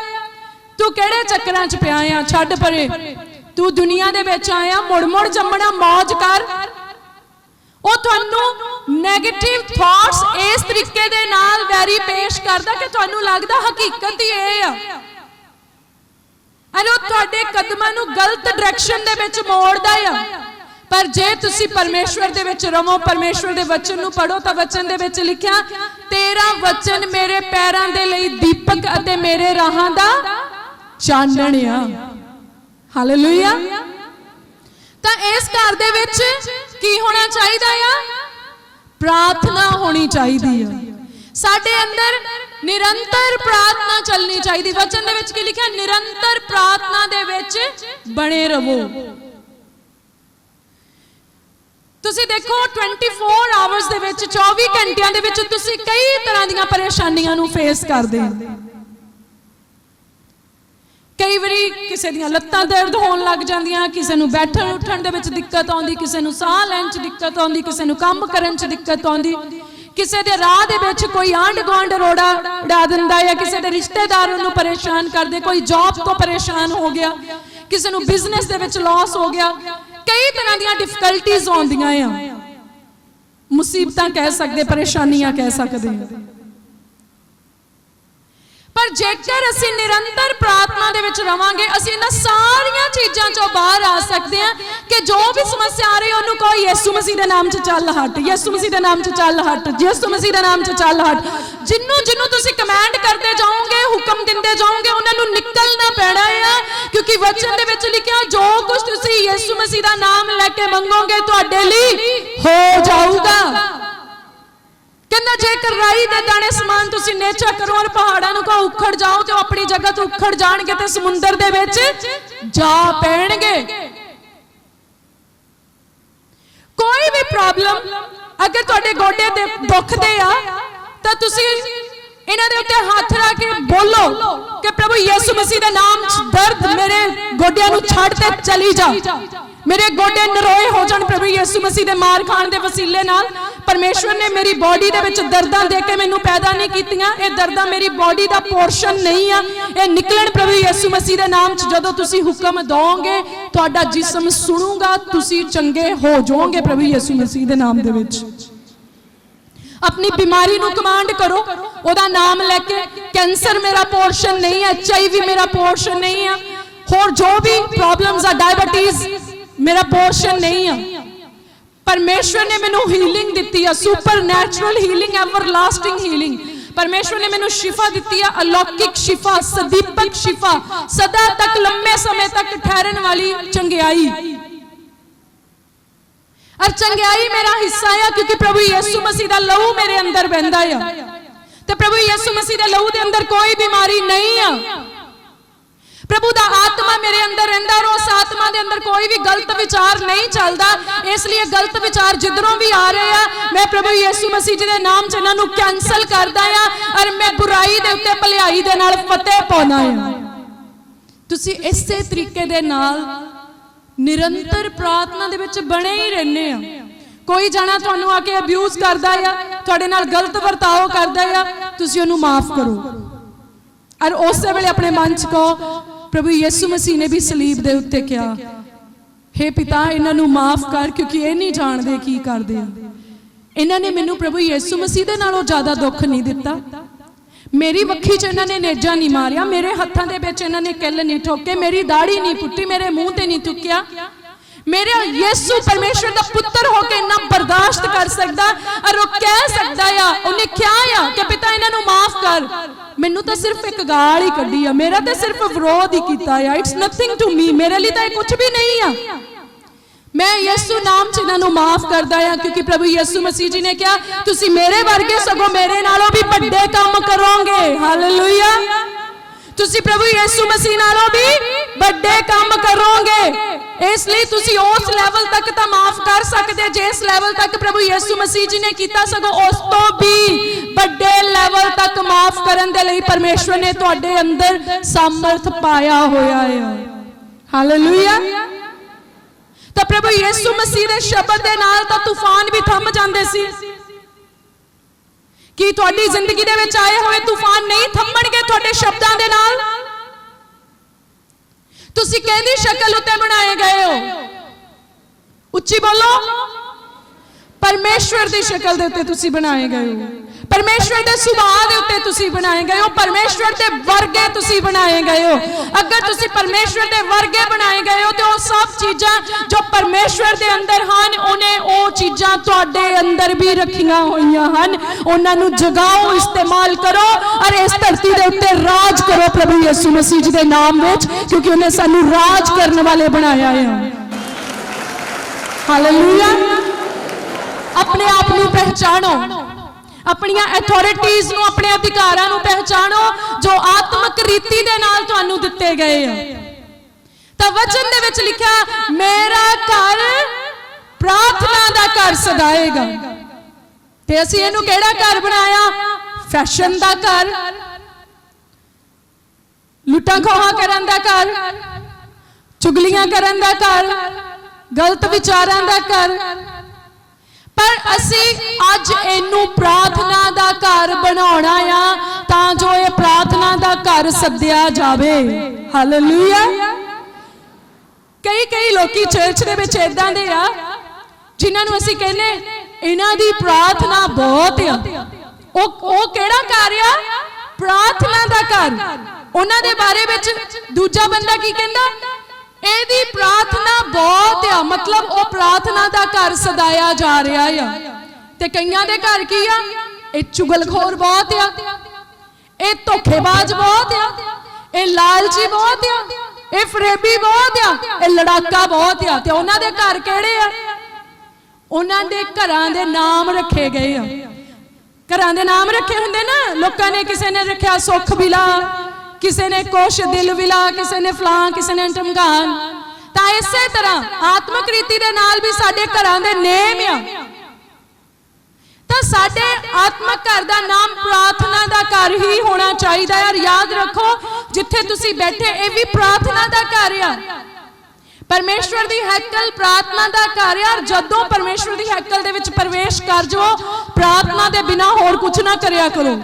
ਤੂੰ ਕਿਹੜੇ ਚੱਕਰਾਂ 'ਚ ਪਿਆ ਆ? ਛੱਡ ਪਰੇ, ਤੂੰ ਦੁਨੀਆ ਦੇ ਵਿੱਚ ਆਇਆ ਮੁੜ ਮੁੜ ਜੰਮਣਾ, ਮौज ਕਰ। ਉਹ ਤੁਹਾਨੂੰ ਨੈਗੇਟਿਵ ਥਾਟਸ ਇਸ ਤਰੀਕੇ ਦੇ ਨਾਲ ਵੈਰੀ ਪੇਸ਼ ਕਰਦਾ ਕਿ ਤੁਹਾਨੂੰ ਲੱਗਦਾ ਹਕੀਕਤ ਹੀ ਇਹ ਆ, ਉਹ ਤੁਹਾਡੇ ਕਦਮਾਂ ਨੂੰ ਗਲਤ ਡਾਇਰੈਕਸ਼ਨ ਦੇ ਵਿੱਚ ਮੋੜਦਾ ਆ। पर जे तुसी परमेश्वर दे विच रहो, परमेश्वर दे वचन नूं पढ़ो, तां वचन दे विच लिखिया तेरा वचन मेरे पैरां दे लई दीपक अते मेरे राहां दा चानण आ। हालेलुया। तां इस घर दे विच की होना चाहिदा आ? प्रार्थना होनी चाहिदी आ। साडे अंदर निरंतर प्रार्थना चलनी चाहिदी। वचन दे विच की लिखिया? निरंतर प्रार्थना दे विच बने रहो। ਤੁਸੀਂ ਦੇਖੋ 24 ਆਵਰਸ ਦੇ ਵਿੱਚ 24 ਘੰਟਿਆਂ ਦੇ ਵਿੱਚ ਤੁਸੀਂ ਕਈ ਤਰ੍ਹਾਂ ਦੀਆਂ ਪਰੇਸ਼ਾਨੀਆਂ ਨੂੰ ਫੇਸ ਕਰਦੇ ਹੋ। ਕਈ ਵਾਰੀ ਕਿਸੇ ਦੀਆਂ ਲੱਤਾਂ ਦਰਦ ਹੋਣ ਲੱਗ ਜਾਂਦੀਆਂ, ਕਿਸੇ ਨੂੰ ਬੈਠਣ ਉੱਠਣ ਦੇ ਵਿੱਚ ਦਿੱਕਤ ਆਉਂਦੀ, ਕਿਸੇ ਨੂੰ ਸਾਹ ਲੈਣ 'ਚ ਦਿੱਕਤ ਆਉਂਦੀ, ਕਿਸੇ ਨੂੰ ਕੰਮ ਕਰਨ 'ਚ ਦਿੱਕਤ ਆਉਂਦੀ, ਕਿਸੇ ਦੇ ਰਾਹ ਦੇ ਵਿੱਚ ਕੋਈ ਆਂਢ ਗੁਆਂਢ ਰੋੜਾ ਉਡਾ ਦਿੰਦਾ ਹੈ, ਕਿਸੇ ਦੇ ਰਿਸ਼ਤੇਦਾਰ ਉਹਨੂੰ ਪਰੇਸ਼ਾਨ ਕਰਦੇ, ਕੋਈ ਜੌਬ ਤੋਂ ਪਰੇਸ਼ਾਨ ਹੋ ਗਿਆ, ਕਿਸੇ ਨੂੰ ਬਿਜ਼ਨਸ ਦੇ ਵਿੱਚ ਲਾਸ ਹੋ ਗਿਆ। कई तरह दी डिफिकल्टीज आउंदियां आ, मुसीबतां कह सकदे, परेशानियां कह सकदे। पर जेकर असीं निरंतर प्रार्थना दे विच रवांगे, असीं इन्हां सारियां चीज़ां चों बाहर आ सकदे हां कि जो भी समस्या आ रही उहनूं कहो यीशु मसीह दे नाम च चल हट, यीशु मसीह दे नाम च चल हट, यीशु मसीह दे नाम च चल हट। जिन्नू जिन्नू तुसीं कमांड करते जाओगे, हुक्म दिंदे जाओगे, उन्हां नूं निकलना पैना है, क्योंकि वचन दे विच लिखिया जो कुछ तुसीं यीशु मसीह दा नाम लैके मंगोगे तुहाडे लई हो जाऊगा। कहना जेकर राई दे दाने समान तुसीं नेचा करो और पहाड़ां नूं कहो उखड़ जाओ, तो अपनी जगह तो उखड़ जाणगे ते समुंदर दे विच जा पैणगे। कोई भी प्रॉब्लम अगर तुहाडे गोडे ते दुखदे आ तां तुसीं इन्हां दे उत्ते हत्थ रख के बोलो कि प्रभु यीशु मसीह दे नाम च दर्द मेरे गोडियां नूं छड्ड ते चली जा, मेरे गोडे नरोए हो जाण प्रभु यीशु मसीह दे मार खाण दे वसीले नाल। परमेश्वर ने मेरी बॉडी दे विच दर्दां दे के मैनूं पैदा नहीं कीतियां, ये दर्दां मेरी बॉडी दा पोर्शन नहीं आ, ये निकलण प्रभु यीशु मसीह दे नाम च। जदों तुसीं हुक्म दोगे तुहाडा जिस्म सुणूगा, तुसीं चंगे हो जाओगे प्रभु यीशु मसीह दे नाम दे विच। अपनी बीमारी नूं कमांड करो ओदा नाम लैके, कैंसर मेरा पोर्शन नहीं है, HIV मेरा पोर्शन नहीं है, होर जो भी प्रॉब्लम्स आ, डायबिटीज मेरा पोर्शन नहीं है। परमेश्वर ने मैनू हीलिंग दी है, super natural healing, everlasting healing. परमेश्वर ने मैनू शिफा दी है, अलौकिक शिफा, सदीपक शिफा, सदा तक लंबे समय तक ठहरन वाली चंगियाई। और चंगियाई मेरा हिस्सा है क्योंकि प्रभु यीशु मसीह दा लहू मेरे अंदर बहंदा है, तो प्रभु यीशु मसीह दे लहू दे अंदर कोई बीमारी नहीं है। प्रभु दा आत्मा मेरे अंदर रहिंदा और उस आत्मा दे अंदर कोई भी गलत विचार नहीं चलता। इसलिए गलत विचार जिधरों भी आ रहे हैं मैं प्रभु यीशु मसीह जी दे नाम च इन्हां नूं कैंसल करदा हां और मैं बुराई दे उत्ते भलाई दे नाल फतेह पाउंदा हां। तुसीं इसे तरीके दे नाल निरंतर प्रार्थना दे विच बने ही रहने आ। कोई जाना तुहानूं आके अब्यूज करदा है, तुहाडे नाल गलत वर्ताव करदा है, तुसीं उहनूं माफ करो और उस वेले अपने मन च कहो प्रभु यीशु मसीह ने भी सलीब दे उत्ते क्या, हे पिता इन्हां नूं माफ कर क्योंकि ये नहीं जानदे की करदे आ। इन्हां ने मैनूं प्रभु यीशु मसीह दे नालों ज़्यादा दुख नहीं दिता, मेरी वक्खी च इन्हां ने नेजा नहीं मारिया, मेरे हत्थां दे विच इन्हां ने किल नहीं ठोके, मेरी दाढ़ी नहीं पुट्टी, मेरे मुंह ते नहीं थुकिया। मेरा यीशु परमेश्वर दा पुत्र होके इन्ना बर्दाश्त कर सकदा और वो कह सकदा या उन्हें क्या या कि पिता इन्हां नूं माफ कर। मैनू तो सिर्फ एक गाल ही कड्डी है, मेरा तो सिर्फ विरोध ही किया है, इट्स नथिंग टू मी, मेरे लिए तो कुछ भी नहीं है। मैं यीशु नाम च इन्हां नूं माफ करदा हां क्योंकि प्रभु यीशु मसीह जी ने कहा तुसीं मेरे वर्गे सगों मेरे नालों भी बड़े काम करोगे। हालेलुया। तुसीं प्रभु यीशु मसीह नालों भी बड़े काम करोगे, इसलिए तुसीं उस लेवल तक तो माफ कर सकते जिस लेवल तक प्रभु यीशु मसीह जी ने किया, सगों उस तो भी बड़े लेवल तक माफ करन दे लई परमेश्वर ने तुहाडे अंदर सामर्थ पाया होया है। हालेलुया। ਤਾਂ ਪ੍ਰਭੂ ਯਿਸੂ ਮਸੀਹ ਦੇ ਸ਼ਬਦ ਦੇ ਨਾਲ ਤਾਂ ਤੂਫਾਨ ਵੀ ਥੰਮ ਜਾਂਦੇ ਸੀ। ਕੀ ਤੁਹਾਡੀ ਜ਼ਿੰਦਗੀ ਦੇ ਵਿੱਚ ਆਏ ਹੋਏ ਤੂਫਾਨ ਨਹੀਂ ਥੰਮਣਗੇ ਤੁਹਾਡੇ ਸ਼ਬਦਾਂ ਦੇ ਨਾਲ? ਤੁਸੀਂ ਕਿਹਦੀ ਸ਼ਕਲ ਉੱਤੇ ਬਣਾਏ ਗਏ ਹੋ? ਉੱਚੀ ਬੋਲੋ। परमेश्वर की शक्ल के उत्ते तुसी बनाए गए हो, परमेश्वर के सुभाव के उत्ते तुसी बनाए गए हो, परमेश्वर के वर्गे तुसी बनाए गए हो। अगर तुसी परमेश्वर के वर्गे बनाए गए हो तो वो सब चीज़ां जो परमेश्वर के अंदर हैं उन्हें वो चीज़ां तुहाडे अंदर भी रखियां होईयां हन। उन्हां नूं जगाओ, इस्तेमाल करो और इस धरती के उत्ते राज करो प्रभु यीशु मसीह जी के नाम विच, क्योंकि उन्हें सानू राज करने वाले बनाया है। हालेलुया। अपने आप को पहचानो, अपनी अथॉरिटीज नूं, अपने अधिकारां नूं पहचानो जो आत्मक रीति दे नाल तुहानूं दिते गए हैं। तां वचन दे विच लिखिया मेरा घर प्रार्थना दा घर सदाएगा। ते असीं इहनूं किहड़ा घर बनाया? फैशन दा घर, लुट्टां खोहां करन दा घर, चुगलियां करन दा घर, गलत विचारां दा घर। पर असी अज इनू प्रार्थना दा घर बनाना आ तां जो ये प्रार्थना दा घर सद्या जावे। हालेलुया। कई लोकी चर्च दे विच इदां दे आ जिन्हां नूं असीं कहने इन्हां दी प्रार्थना बहुत आ। ओ किहड़ा घर आ? प्रार्थना दा घर। उन्हां दे बारे विच दूजा बंदा की कहंदा? एदी प्रार्थना बहुत आ, मतलब वो प्रार्थना दा घर सदाया जा रहा है। ते कईयां दे घर की आ? ए चुगलखोर बहुत आ, ए धोखेबाज बहुत आ, ए लालची बहुत आ, ए फरेबी बहुत आ, ए लड़ाका बहुत आ। ते उन्हां दे घर किहड़े आ? उन्हां दे घरां दे नाम रखे गए आ। घरां दे नाम रखे हुंदे ना, लोकां ने किसी ने रखिया सुख विला, किसी ने कुछ दिल विला, किसी ने फलां, किसी ने टमकान। तां इसे तरह आत्मक रीति दे नाल भी साडे घरां दे नेम आ। तां साडे आत्मक घर दा नाम प्रार्थना दा घर ही होना चाहिए। यार याद रखो, जिथे तुसी बैठे ये भी प्रार्थना दा घर आ। परमेश्वर दी हैकल प्रार्थना दा घर आ। जदों परमेश्वर दी हैकल दे विच प्रवेश कर जाओ, प्रार्थना दे बिना होर कुछ ना करिया करो।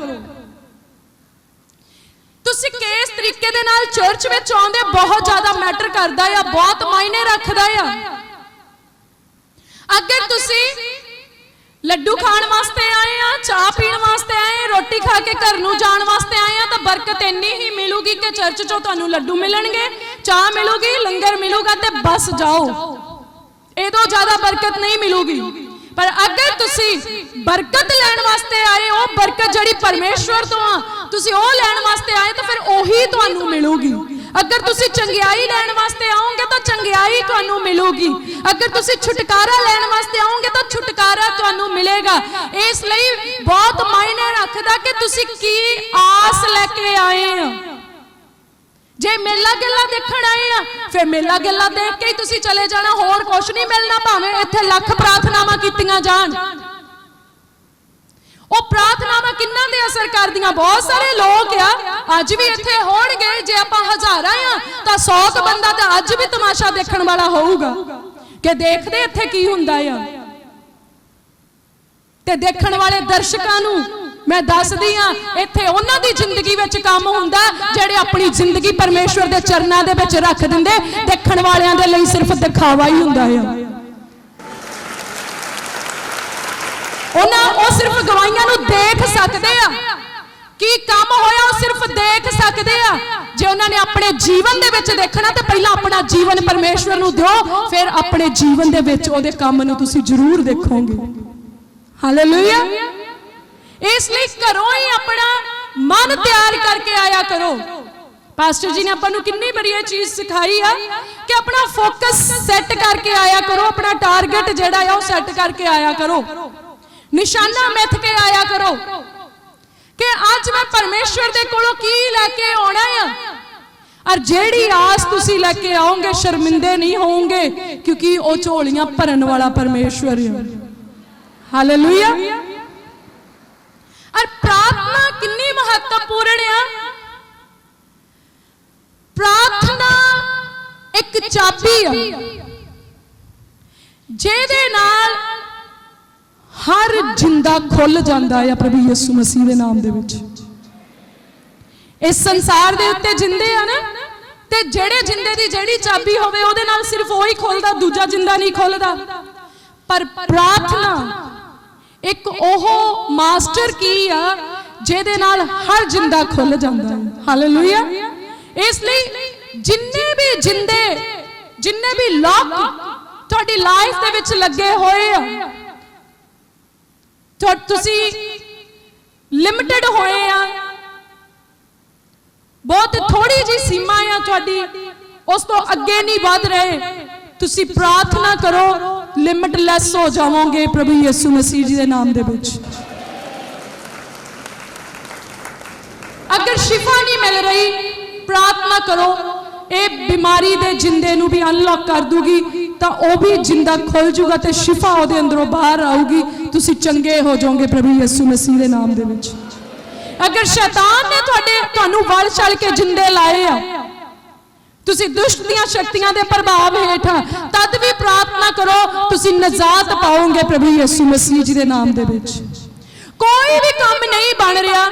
तुसी किस तरीके दे नाल चर्च विच आउंदे बहुत ज्यादा मैटर करदा है, बहुत मायने रखदा है। अगर तुसी लड्डू खाण वास्ते आए आ, चाह पीण वास्ते आए, रोटी खा के घर नूं जाण वास्ते आए आ, तो बरकत इन्नी ही मिलूगी कि चर्च चों तुहानूं लड्डू मिलणगे, चाह मिलूगी, लंगर मिलूगा ते बस जाओ। ये तो ज्यादा बरकत नहीं मिलूगी। पर अगर तुसी बरकत लैण वास्ते आए हो, बरकत जिहड़ी परमेश्वर तो आ तुसी ओ लैण वास्ते आए तो फिर ओही तुहानूं मिलूगी। अगर तुसी चंगियाई लैण वास्ते आओगे तो चंगियाई तुहानूं मिलूगी। अगर तुसी छुटकारा लैण वास्ते आओगे तो छुटकारा तुहानूं मिलेगा। इसलिए बहुत मायने रखदा कि तुसी की आस लैके आए हो। जे मेला गिला देखण आए आ फिर मेला गिला देख के ही तुसी चले जाना, होर कुछ नहीं मिलना, भावें इत्थे लख प्रार्थनावां कीतियां जाण। ਉਹ प्रार्थनावां किन्ना दे असर करदियां? बहुत सारे लोग आ अज भी इत्थे होणगे। जे आपां हज़ारां आ तां 100 बंदा तां अज भी तमाशा देखण वाला होऊगा कि देखदे इत्थे की हुंदा आ। ते देखण वाले दर्शकां नूं मैं दसदी हां इत्थे उन्हां दी जिंदगी विच काम हुंदा जिहड़े अपनी जिंदगी परमेश्वर दे चरनां दे विच रख दिंदे। देखण वालियां दे लई सिर्फ दिखावा ही हुंदा है। ਉਹ सिर्फ गवाहियां नूं देख सकते आ कि काम होया, वो सिर्फ देख सकते आ। जे उन्होंने अपने जीवन दे विच देखना तो पहला अपना जीवन परमेश्वर नूं दिओ, फिर अपने जीवन दे विच उहदे काम नूं तुसीं जरूर देखोगे। हालेलुया। इसलिए घरों ही अपना मन तैयार करके आया करो। पास्टर जी ने आपां कितनी बढ़िया चीज सिखाई है कि अपना फोकस सैट करके आया करो, अपना टारगेट जिहड़ा है वो सैट करके आया करो, निशाना मिथ के आया करो कि आज मैं परमेश्वर दे कोलों की लैके आना है। और जेड़ी आस तुसी लैके आओगे शर्मिंदे नहीं होंगे, क्योंकि वो झोलियां भरन वाला परमेश्वर है। हालेलुया। और प्रार्थना कितनी महत्वपूर्ण है। प्रार्थना एक चाबी है। ਜਿਹਦੇ ਨਾਲ हर जिंदा खुल जाता है प्रभु यीशु मसीह के नाम दे विच। इस संसार दे उत्ते जिंदे आ ना, ते जेड़े जिंदे दी जेड़ी चाबी होवे ओदे नाल सिर्फ वही खोलदा, दूजा जिंदा नहीं खोलदा। पर प्रार्थना एक ओहो मास्टर की आ जेदे नाल हर जिंदा खुल जाता है। हालेलुया। इसलिए जिन्ने भी लॉक तुहाडी लाइफ दे विच लगे होए आ, तुसी लिमिटेड होए आ, बहुत थोड़ी जी सीमा आ तुहाडी, उस तो अगे नहीं बढ़ रहे। तुसी प्रार्थना करो, लिमिटलैस हो जाओगे प्रभु यीशु मसीह जी के नाम दे विच। अगर शिफा नहीं मिल रही, प्रार्थना करो, ये बीमारी दे जिंदे नू भी अनलॉक कर दूगी, तो वह भी जिंदा खुल जूगा, तो शिफा वो अंदरों बाहर आऊगी, तुसी चंगे हो जाओगे प्रभु यीशु मसीह के नाम दे विच। अगर शैतान ने तुहानू वल चल के जिंदे लाए आ, तुसी दुष्ट दियां शक्तियां दे प्रभाव हेठ, तद भी प्रार्थना करो, तुसी नजात पाओगे प्रभु यीशु मसीह जी के नाम दे विच। कोई भी काम नहीं बन रहा,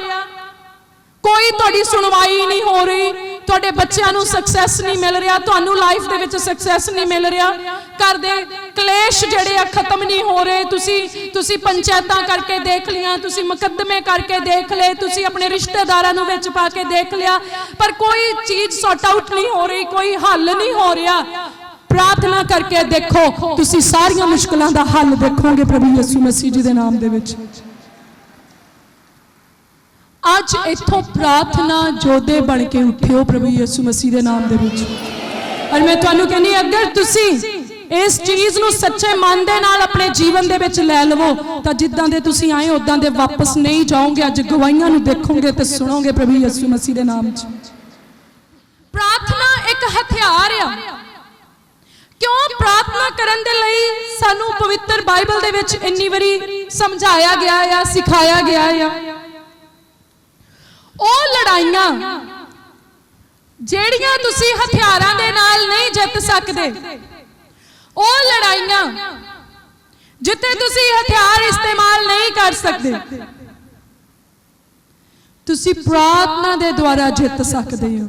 कोई तुहाडी सुनवाई नहीं हो रही, तुहाडे बच्चों को सक्सैस नहीं मिल रहा, तुहानू लाइफ दे विच सक्सैस नहीं मिल रहा, घर दे कलेश जिहड़े खत्म नहीं हो रहे, तुसी पंचायतां करके देख लिया, तुसी मुकदमे करके देख ले, तुसी अपने रिश्तेदारां नू विच पा के देख लिया, पर कोई चीज सॉर्ट आउट नहीं हो रही, कोई हल नहीं हो रहा। प्रार्थना करके देखो, तुसी सारियां मुश्किलों का हल देखोगे प्रभु यीशु मसीह जी के नाम दे विच। आज इथों प्रार्थना जोधे बन के उठियो प्रभु यीशु मसीह के नाम दे विच। और मैं तुहानू कहनी, अगर तुसी इस चीज नू सच्चे मन दे नाल अपने जीवन दे विच लै लवो, तो जिद्दां दे तुसी आए उदां दे वापस नहीं जाओगे। अज गवाहियां नू देखोगे ते सुनोगे प्रभु यीशु मसीह के नाम च। प्रार्थना एक हथियार आ। क्यों प्रार्थना करन दे लई सानू पवित्र बाइबल दे विच इन्नी वारी समझाया गया या सिखाया गया या ओ लड़ाइयां जेड़ियां तुसी हथियारां दे नाल नहीं जित सकदे, ओ लड़ाइयां जिथे तुसी हथियार इस्तेमाल नहीं कर सकदे, तुसी प्रार्थना दे द्वारा जित सकदे हो।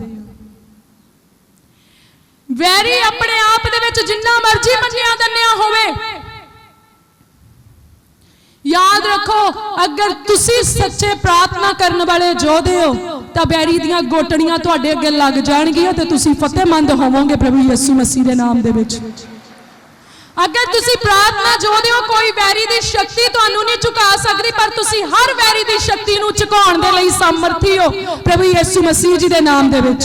वैरी अपने आप दे विच जिन्ना मर्जी मन्निया दन्निया होवे, याद रखो, अगर तुसी सच्चे प्रार्थना करने वाले जोधे हो, तो बैरी दियां गोटड़ियां तुहाडे अगे लग जाणगियां ते तुसी फतेहमंद होवोगे प्रभु यीशु मसीह के नाम दे विच। अगर तुसी प्रार्थना जोधे हो, कोई बैरी दी शक्ति तुहानू नहीं झुका सकदी, पर तुसी हर बैरी दी शक्ति नू झुकाउण दे लई सामर्थी हो प्रभु यीशु मसीह जी के नाम दे विच।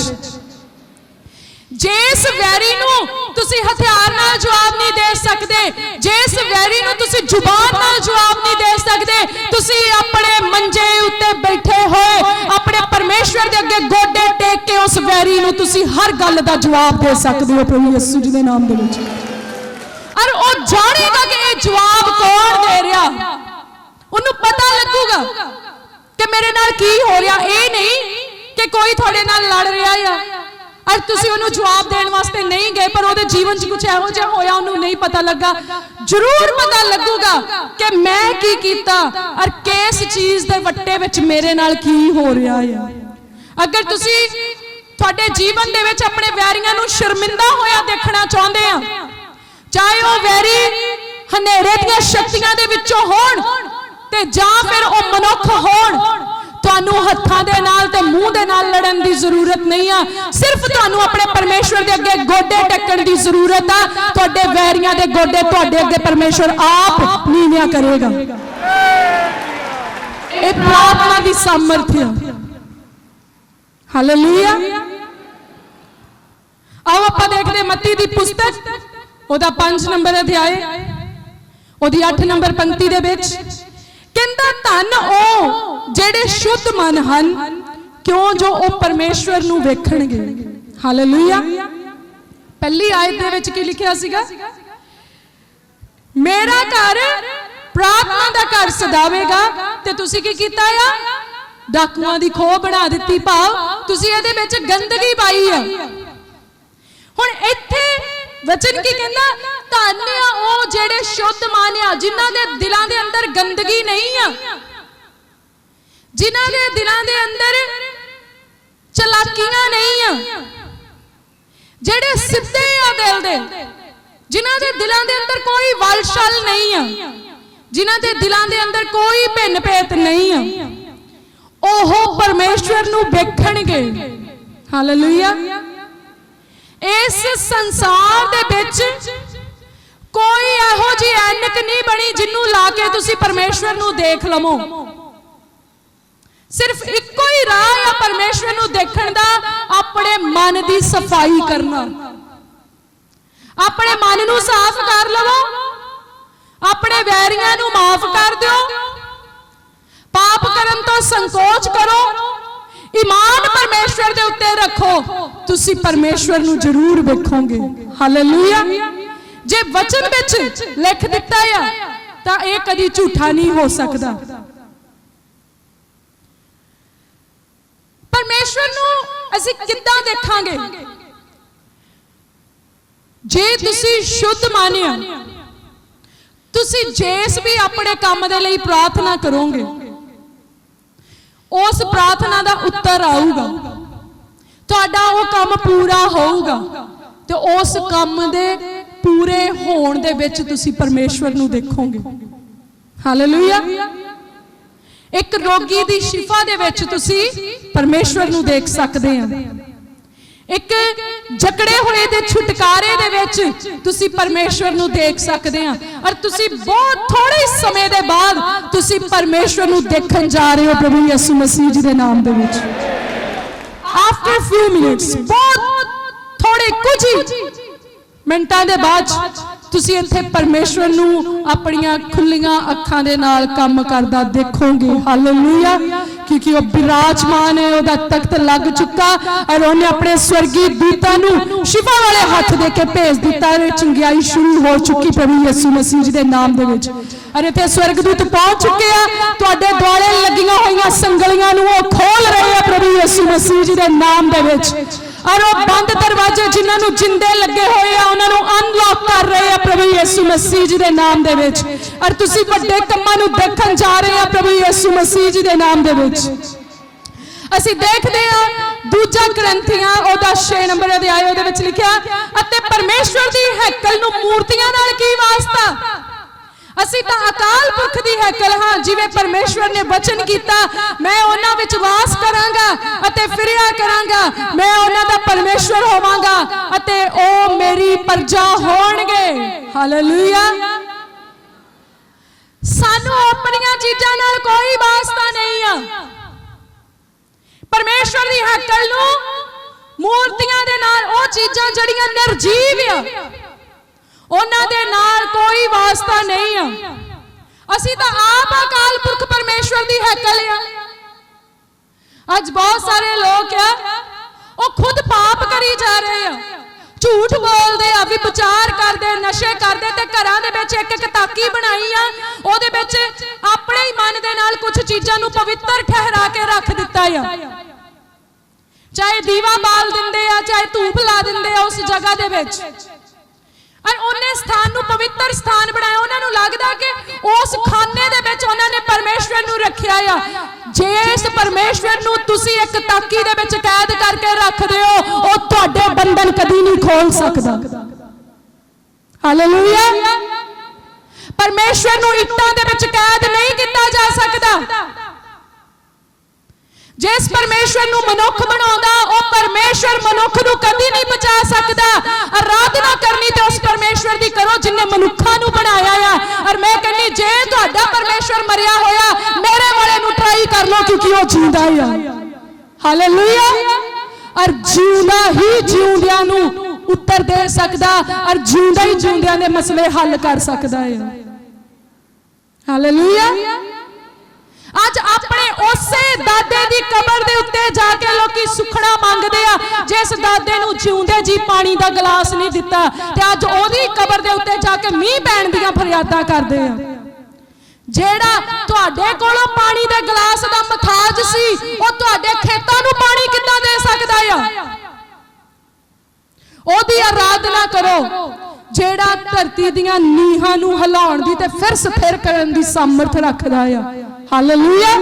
जिस वैरी नू तुसी हथियार नाल जवाब नहीं दे सकते, जिस वैरी नू तुसी जुबान नाल जवाब नहीं दे सकते, तुसी अपने मंजे उत्ते बैठे हो अपने परमेश्वर दे अगे गोडे टेक के उस वैरी नू तुसी हर गल दा जवाब दे सकते हो प्रभु यीशु जी दे नाम दे विच। और वो जानेगा कि ये जवाब कौन दे रहा, उन्हें पता लगूगा कि मेरे नाल की हो रहा। ये नहीं कि कोई थोड़े नाल लड़ रहा है और तुसी उन्हें जवाब देने वास्ते नहीं गए, पर ਉਹਦੇ जीवन च कुछ ਇਹੋ ਜਿਹਾ ਹੋਇਆ, ਉਹਨੂੰ नहीं पता लगा। जरूर पता लगूगा कि मैं की कीता और किस चीज दे वट्टे विच मेरे नाल की हो रहा है। अगर तुसी ਤੁਹਾਡੇ जीवन दे विच अपने वैरियां नूं शर्मिंदा होया देखना चाहते हैं, चाहे वह वैरी हनेरे दी शक्तियां दे विचों होण ते जां फिर वह मनुख होण, तुहानू हत्थां दे नाल ते मूंह दे नाल लड़न दी जरूरत नहीं आ। सिर्फ तुहानू अपने परमेश्वर दे अगे गोडे टेकण दी जरूरत आ। तुहाडे वैरियां दे गोडे तुहाडे अगे परमेश्वर आप नीवियां करेगा। ये प्रार्थना दी सामर्थ्य। हालेलुया। आओ आपां देखदे मत्ती दी पुस्तक, ओदा 5 नंबर अध्याय, ओदी 8 नंबर पंक्ति दे विच कहंदा, धन ओ जेड़े शुद्ध मन हन, क्यों जो ओ परमेश्वर नू वेखणगे। हालेलुया। पहली आयत दे विच की लिखिया सीगा, मेरा घर प्रार्थना दा घर सदावेगा, ते तुसी की कीता आ, डाकुआं दी खोह बना दित्ती। भाव तुसी इहदे विच गंदगी पाई आ। हुण इत्थे वचन की कहना, धन्य आ ओ जेड़े शुद्ध मन आ, जिन्हां दे दिलां दे अंदर गंदगी नहीं आ, जिन्हां दे दिलां दे अंदर चलाकियां नहीं आ, जेड़े सिद्धे आ दिल दे, जिन्हां दे दिलां दे अंदर कोई वलछल नहीं आ, जिन्हां दे दिलां दे अंदर कोई भिन्न भेद नहीं आ, ओह परमेश्वर नूं वेखणगे। हालेलुया। इस संसार दे विच कोई इहो जी ऐनक नहीं बनी जिन्नू ला के तुसी परमेश्वर नूं देख लवो। सिर्फ इक्को ही राह है परमेश्वर नूं देखण दा, अपने मन दी सफाई करना। अपने मन नूं साफ कर लवो, अपने वैरियां नूं माफ कर दिओ, पाप करन तो संकोच करो, ईमान परमेश्वर दे उत्ते रखो, तुसी परमेश्वर नूं जरूर वेखोगे। हालेलुया। जे वचन विच लिख दिता है तां इह कदी झूठा नहीं हो सकदा। परमेश्वर नूं असीं किद्दां देखांगे? जे तुसी शुद्ध मानिया, तुसी जेस भी अपने काम दे लई प्रार्थना करोगे, उस प्रार्थना दा उत्तर आऊगा, तुहाडा वो काम पूरा होऊगा, ते उस काम दे पूरे होण दे विच तुसी परमेश्वर नूं देखोगे। हालेलुया। एक रोगी दी शिफा दे विच तुसी परमेश्वर नूं देख सकदे हो, एक जकड़े हुए दे छुटकारे दे विच तुसी परमेश्वर नूं देख सकदे हो, और तुसी बहुत थोड़े समय दे बाद तुसी परमेश्वर नूं देखण जा रहे हो प्रभु यीशु मसीह जी दे नाम दे विच। आफ्टर फ्यू मिनट्स, बहुत थोड़े कुछ ही मिनटां दे बाद तुसी इत्थे परमेश्वर नूं अपनियां खुल्लियां अखां दे नाल काम करदा देखोगे। हालेलुया। क्योंकि वो विराजमान है, ओदा तख्त लग चुका, और उन्हें अपने स्वर्गीय दूतां नूं शिफा वाले हाथ दे के भेज दिता है। चंगियाई शुरू हो चुकी प्रभु यीशु मसीह जी दे नाम दे विच। और इत्थे स्वर्गदूत पहुंच चुके हैं, तुहाडे दुआले लगियां होईयां संगलियां नूं वो खोल रहे हैं प्रभु यीशु मसीह जी दे नाम दे विच। और वो बंद दरवाजे जिन्होंने जिंदे लगे हुए हैं उन्होंने अनलॉक कर रहे हैं प्रभु यीशु मसीह जी दे नाम दे विच। और तुसी वड्डे कम्मां नूं देखण जा रहे हैं प्रभु यीशु मसीह जी दे नाम दे विच। असीं देखदे हां दूजा ग्रंथियां ओदा 6 नंबर अध्याय ओदे विच लिखिया, अते परमेश्वर दी हैकल नूं मूर्तियां नाल की वास्ता? असीं तां अकाल पुरख दी हैकल हां, जिवें परमेश्वर ने वचन कीता, मैं उन्हां विच वास करांगा अते फिरिया करांगा, मैं उन्हां दा परमेश्वर होवांगा अते ओ मेरी प्रजा होणगे। हालेलुया। सानू अपणियां चीजां नाल कोई वास्ता नहीं आ। परमेश्वर दी हैकल नूं मूर्तियां दे नाल, ओ चीजां जड़ियां निर्जीव आ, उन्हां दे नाल कोई वास्ता नहीं आ। असीं तां आप अकाल पुरख परमेश्वर दी हैकल आ। अज बहुत सारे लोग आ वो खुद पाप करी जा रहे हैं, झूठ बोलते आ, विचार करते, नशे करते, ते घरां दे विच एक एक ताकी बनाई आ, ओहदे विच अपने ही मन दे नाल कुछ चीजां नूं पवित्र ठहरा के रख दिता आ। चाहे दीवा बाल दिंदे आ, चाहे धूप ला दिंदे आ उस जगह दे विच, और उन्हें स्थान नूं पवित्र स्थान बनाया। उन्होंने लगता कि उस खाने दे विच उन्होंने परमेश्वर नूं रखिया आ। जिस परमेश्वर नूं तुसी एक ताकी दे विच कैद करके रखदे हो, वो तुहाडे बंधन कदी नहीं खोल सकदा। हालेलुया। परमेश्वर नूं इट्टां दे विच कैद नहीं किया जा सकदा। जिस परमेश्वर नूं मनुख बनाउंदा, ओ परमेश्वर मनुख नूं कदी नहीं बचा सकदा। आराधना करनी ते उस परमेश्वर दी करो जिन्ने मनुखा नूं बनाया आ। और मैं कहनी जे तुहाडा परमेश्वर मरिया होया, मेरे वाले नूं ट्राई कर लो, क्योंकि वो जींदा आ। हालेलुया। और जींदा ही जीउंदियां नूं उत्तर दे सकदा, और जींदा ही जीउंदियां दे मसले हल कर सकदा है। हालेलुया। अज अपने उसे दादे दी कबर दे उत्ते जाके लोकी सुखना मंगदे आ, जिस दादे नूं जिउंदे जी पानी दा गिलास नहीं दिता, ते अज ओदी कबर दे उत्ते जाके मींह पैण दीयां फरियादां करदे आ। जेड़ा तुहाडे कोलों पानी दे गिलास दा मथाज सी, ओ तुहाडे खेतां नूं पानी किद्दां दे सकदा आ? ओदी आराधना करो जेड़ा धरती दियां नीहां नूं हिलाउण दी ते फिर स्थिर करन दी सामर्थ रखदा है। हालेलुया।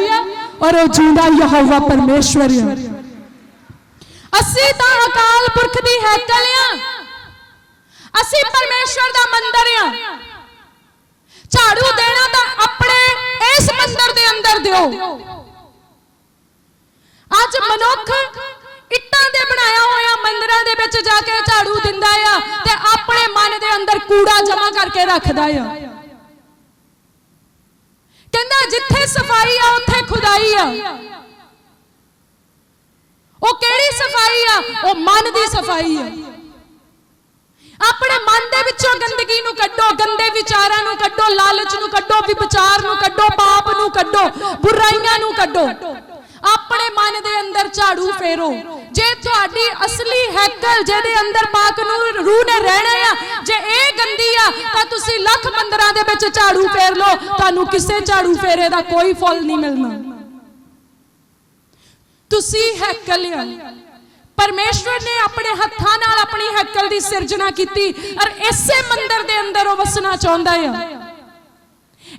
और वो जिंदा यहोवा परमेश्वर है। असी तां अकाल पुरख दी हैकल आ, असी परमेश्वर दा मंदिर आ। झाड़ू देना तां अपने इस मंदिर दे अंदर दिओ। अज मनुख इट्टां दे बनाया होया मंदिरां दे विच जाके झाड़ू दिंदा आ ते अपने मन दे अंदर कूड़ा जमा करके रखदा आ। कहंदा जिथे सफाई आ उत्थे खुदाई आ। वो केड़ी सफाई आ? वो मन दी सफाई आ। अपने मन दे विचों गंदगी नूं कड्डो, गंदे विचारां नूं कड्डो, लालच नूं कड्डो, विचार नूं कड्डो, पाप नूं कड्डो, बुराइयां नूं कड्डो। अपने मन दे अंदर झाड़ू फेरो। जे तुहाडी असली हैकल जेदे अंदर पाक रूह ने रहना है जे ए गंदी आ तां तुसी लख मंदिरां दे विच झाड़ू फेर लो, तुहानू किसे झाड़ू फेरे दा कोई फल नहीं मिलना। तुसी हैकल आ। परमेश्वर ने अपने हत्थां नाल अपनी हैकल दी सिरजना कीती और इसे मंदिर दे अंदर वो वसना चाहुंदा है।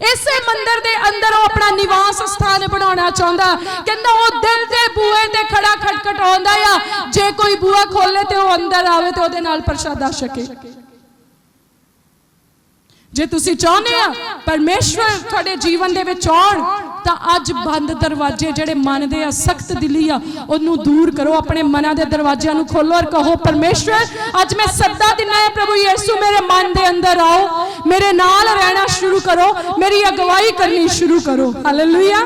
इसे मंदिर दे अंदर वो अपना निवास स्थान बनाना चाहता। कहंदा वो दिल दे बूहे ते खड़ा खटखटाउंदा आ, जे कोई बूहा खोले ते वो अंदर आवे ते ओदे नाल प्रसादा छके। जे तुसी चाहुंदे आ परमेश्वर तुहाडे जीवन दे विच आउण तां अज बंद दरवाजे जेड़े मन दे आ, सख्त दिली आ, ओनू दूर करो। अपने मनां दे दरवाजियां नू खोलो और कहो परमेश्वर अज मैं सद्दा दिना है प्रभु यीशु मेरे मन दे अंदर आओ, मेरे नाल रहना शुरू करो, मेरी अगवाई करनी शुरू करो। हालेलुया।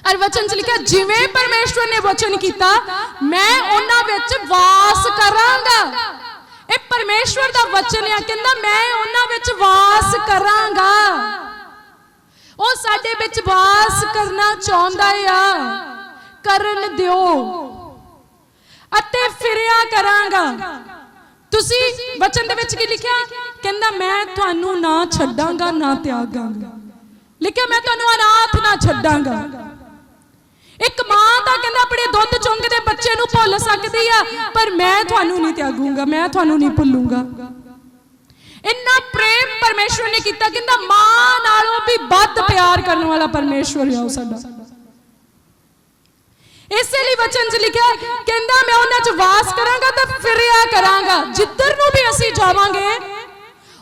और वचन च लिखा जिवें परमेश्वर ने वचन कीता मैं उन्हां विच वास करांगा। ए परमेश्वर दा वचन है, कहंदा मैं उन्हां विच वास करांगा। ओ साडे विच वास करना चाहुंदा आ, करन दिओ अते फिरिया करांगा। तुसी वचन दे विच की लिखिया? कहंदा मैं तुहानू ना छड्डांगा ना त्यागांगा। लिखिया मैं तुहानू अनाथ ना छड्डांगा। एक मां तां कहंदा अपने दुध चुंगदे बच्चे नू भुल सकदी आ, पर मैं तुहानू नहीं त्यागूंगा, मैं तुहानू नहीं भुल्लूंगा। इन्ना प्रेम परमेश्वर ने किया। कहंदा मां नालों भी वध प्यार करने वाला परमेश्वर है साडा। इसलिए वचन च लिखा कहंदा मैं उन्हां च वास करांगा ते फिरिया करांगा। जिधर नूं भी असीं जावांगे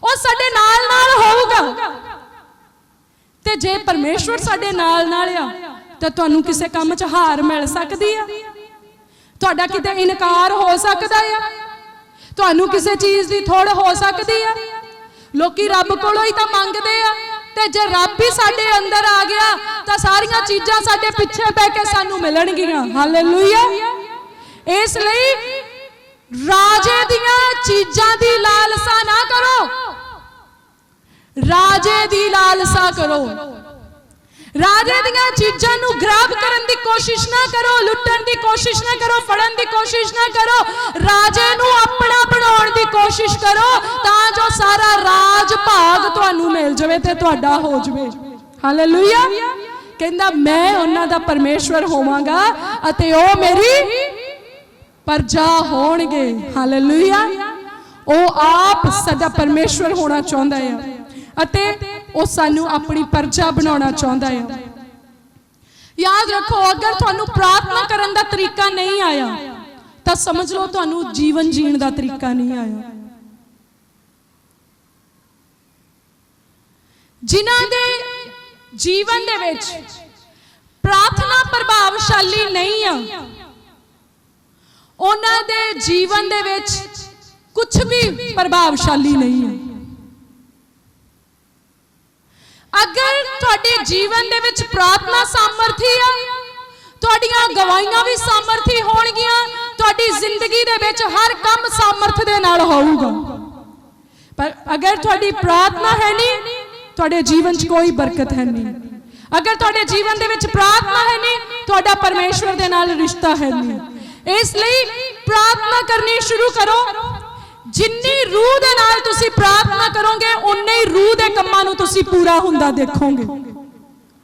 ओ साडे नाल नाल होऊगा। ते जे परमेश्वर साडे नाल नाल आ ते तुहानू किसे काम च हार मिल सकदी है, तुहाडा किते इनकार हो सकदा है, तुहानू किसे चीज दी थोड़ हो सकदी है। लोकी रब कोलों ही तां मंगदे आ ते जे रब ही साडे अंदर आ गया तां सारियां चीजां साडे पिछे पै के सानू मिलणगियां। हालेलुया। इसलिए राजे दियां चीजां दी लालसा ना करो, राजे दी लालसा करो। राजे दियां चीजां नू ग्रैब करन दी कोशिश ना करो, लुटन दी कोशिश ना करो, फड़न दी कोशिश ना करो। राजे नू अपना बनाउण दी कोशिश करो तां जो सारा राज भाग तुहानू मिल जावे ते तुहाडा हो जावे। हालेलुया। कहंदा मैं उन्हां दा परमेश्वर होवांगा अते ओ मेरी प्रजा होणगे। हालेलुया। ओ आप साडा परमेश्वर होना चाहुंदा है अते ਉਹ सानू अपनी प्रजा बनाना चाहता है। याद रखो अगर तुहानू प्रार्थना करन दा तरीका नहीं आया तो समझ लो तुहानू जीवन जीण दा तरीका नहीं आया। जिन्हां दे जीवन दे विच प्रार्थना प्रभावशाली नहीं आ उन्हां दे जीवन दे विच कुछ भी प्रभावशाली नहीं है। अगर तुहाडे जीवन दे विच प्रार्थना सामर्थी आ तुहाडीआं गवाहियां भी सामर्थी होणगीआं, तुहाडी जिंदगी दे विच हर काम सामर्थ दे नाल होऊगा। पर अगर तुहाडी प्रार्थना है नहीं तुहाडे जीवन च कोई बरकत है नहीं। अगर तुहाडे जीवन दे विच प्रार्थना है नहीं तुहाडा परमेश्वर दे नाल रिश्ता है नहीं। इसलिए प्रार्थना करनी शुरू करो। जिन्नी रूह दे नाल तुसी प्रार्थना करोगे उन्ने ही रूह दे कम्मां नूं तुसी पूरा हुंदा देखोगे।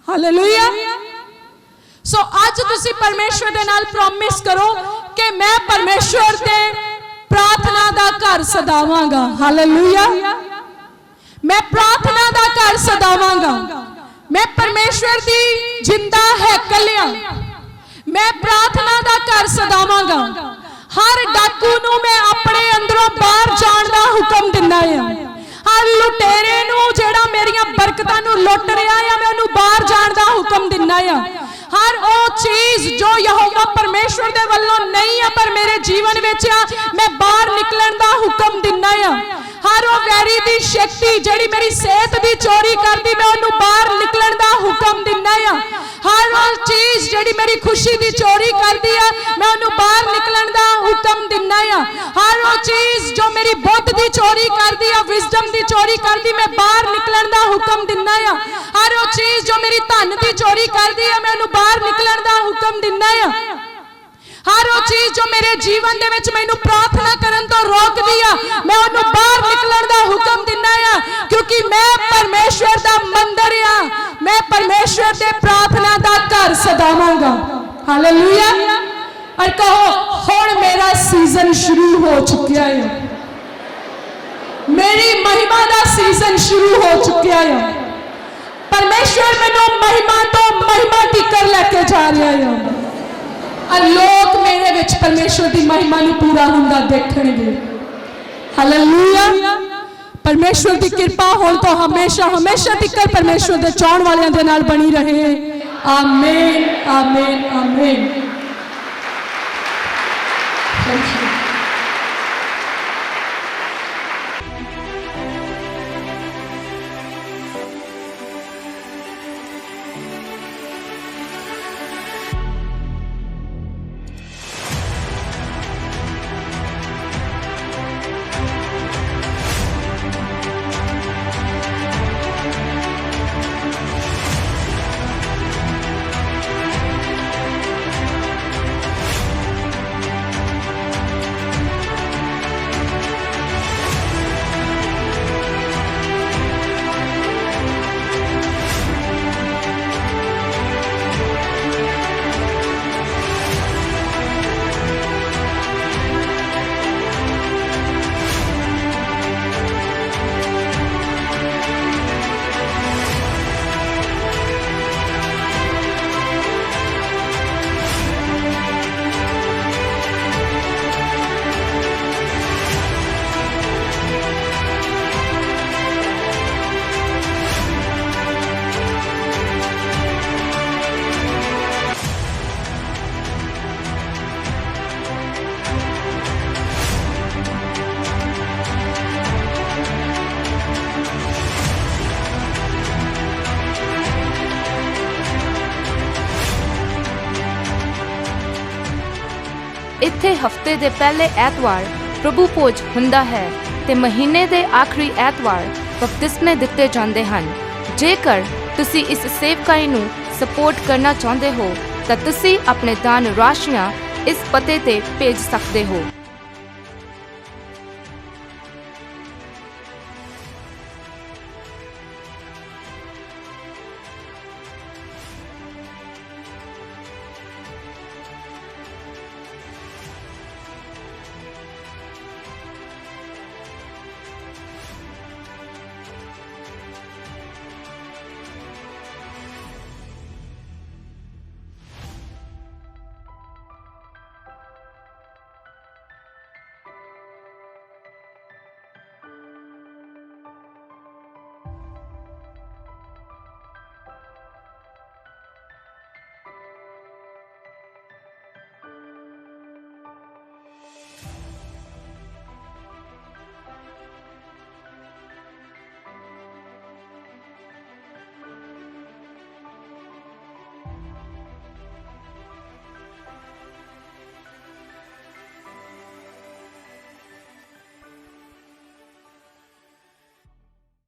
हालेलुया। सो आज तुसी परमेश्वर दे नाल प्रॉमिस करो कि मैं परमेश्वर दे प्रार्थना दा घर सदावांगा। हालेलुया। मैं प्रार्थना दा घर सदावांगा। मैं परमेश्वर दी जिंदा हैकल आ। मैं प्रार्थना दा घर सदावांगा। हर डाकू नूं मैं अपने अंदरों बाहर जाण दा हुक्म दिंदा आ। हर लुटेरे नूं जेड़ा मेरियां बरकतां नूं लुट रिहा आ, मैं उहनूं बाहर जाण दा हुक्म दिंदा आ। हर वो चीज जो यहोवा परमेश्वर दे वल्लों नहीं है पर मेरे जीवन विच आ, मैं बाहर निकलण दा हुक्म दिंदा आ। हर वो वैरी दी शक्ति जिहड़ी मेरी सेहत दी चोरी करदी, मैं उहनूं बाहर निकलण दा हुक्म दिंदा आ। हर वो चीज जिहड़ी मेरी खुशी दी चोरी करदी है, मैं उहनूं बाहर निकलण दा हुक्म दिंदा आ। हर वो चीज जो मेरी बुद्ध दी चोरी करदी है, विजडम दी चोरी करदी, मैं बाहर निकलण दा हुक्म दिंदा आ। हर वो चीज जो मेरी धन दी चोरी करदी है, मैं उहनूं बाहर निकलण दा हुक्म दिंदा आ। हर वो चीज जो मेरे जीवन दे विच मैनूं प्रार्थना करन तो रोकदी आ, मैं उहनूं बाहर निकलण दा हुक्म दिंदा आ, क्योंकि मैं परमेश्वर दा मंदिर आ। मैं परमेश्वर दे प्रार्थना दा घर सदावांगा। हालेलुया। और कहो, हुण मेरा सीजन शुरू हो चुकिया है। मेरी महिमा दा सीजन शुरू हो चुकिया है। परमेश्वर मैनूं महिमा तो महिमा तिकर लेके जा रहा है और लोग मेरे विच परमेश्वर दी महिमा नूं पूरा हुंदा देखणगे। हालेलुया। परमेश्वर दी कृपा हुण तो हमेशा हमेशा तिकर परमेश्वर दे चाहण वालियां दे नाल बनी रहे। आमीन, आमीन, आमीन। Thank you. ਇੱਥੇ ਹਫਤੇ ਦੇ ਪਹਿਲੇ ਐਤਵਾਰ ਪ੍ਰਭੂ ਭੋਜ ਹੁੰਦਾ ਹੈ ਤੇ ਮਹੀਨੇ ਦੇ ਆਖਰੀ ਐਤਵਾਰ ਬਪਤਿਸਮੇ ਦਿੱਤੇ ਜਾਂਦੇ ਹਨ। ਜੇਕਰ ਤੁਸੀਂ ਇਸ ਸੇਵਕਾਈ ਨੂੰ ਸਪੋਰਟ ਕਰਨਾ ਚਾਹੁੰਦੇ ਹੋ ਤਾਂ ਤੁਸੀਂ ਆਪਣੇ ਦਾਨ ਰਾਸ਼ੀਆਂ ਇਸ ਪਤੇ ਤੇ ਭੇਜ ਸਕਦੇ ਹੋ।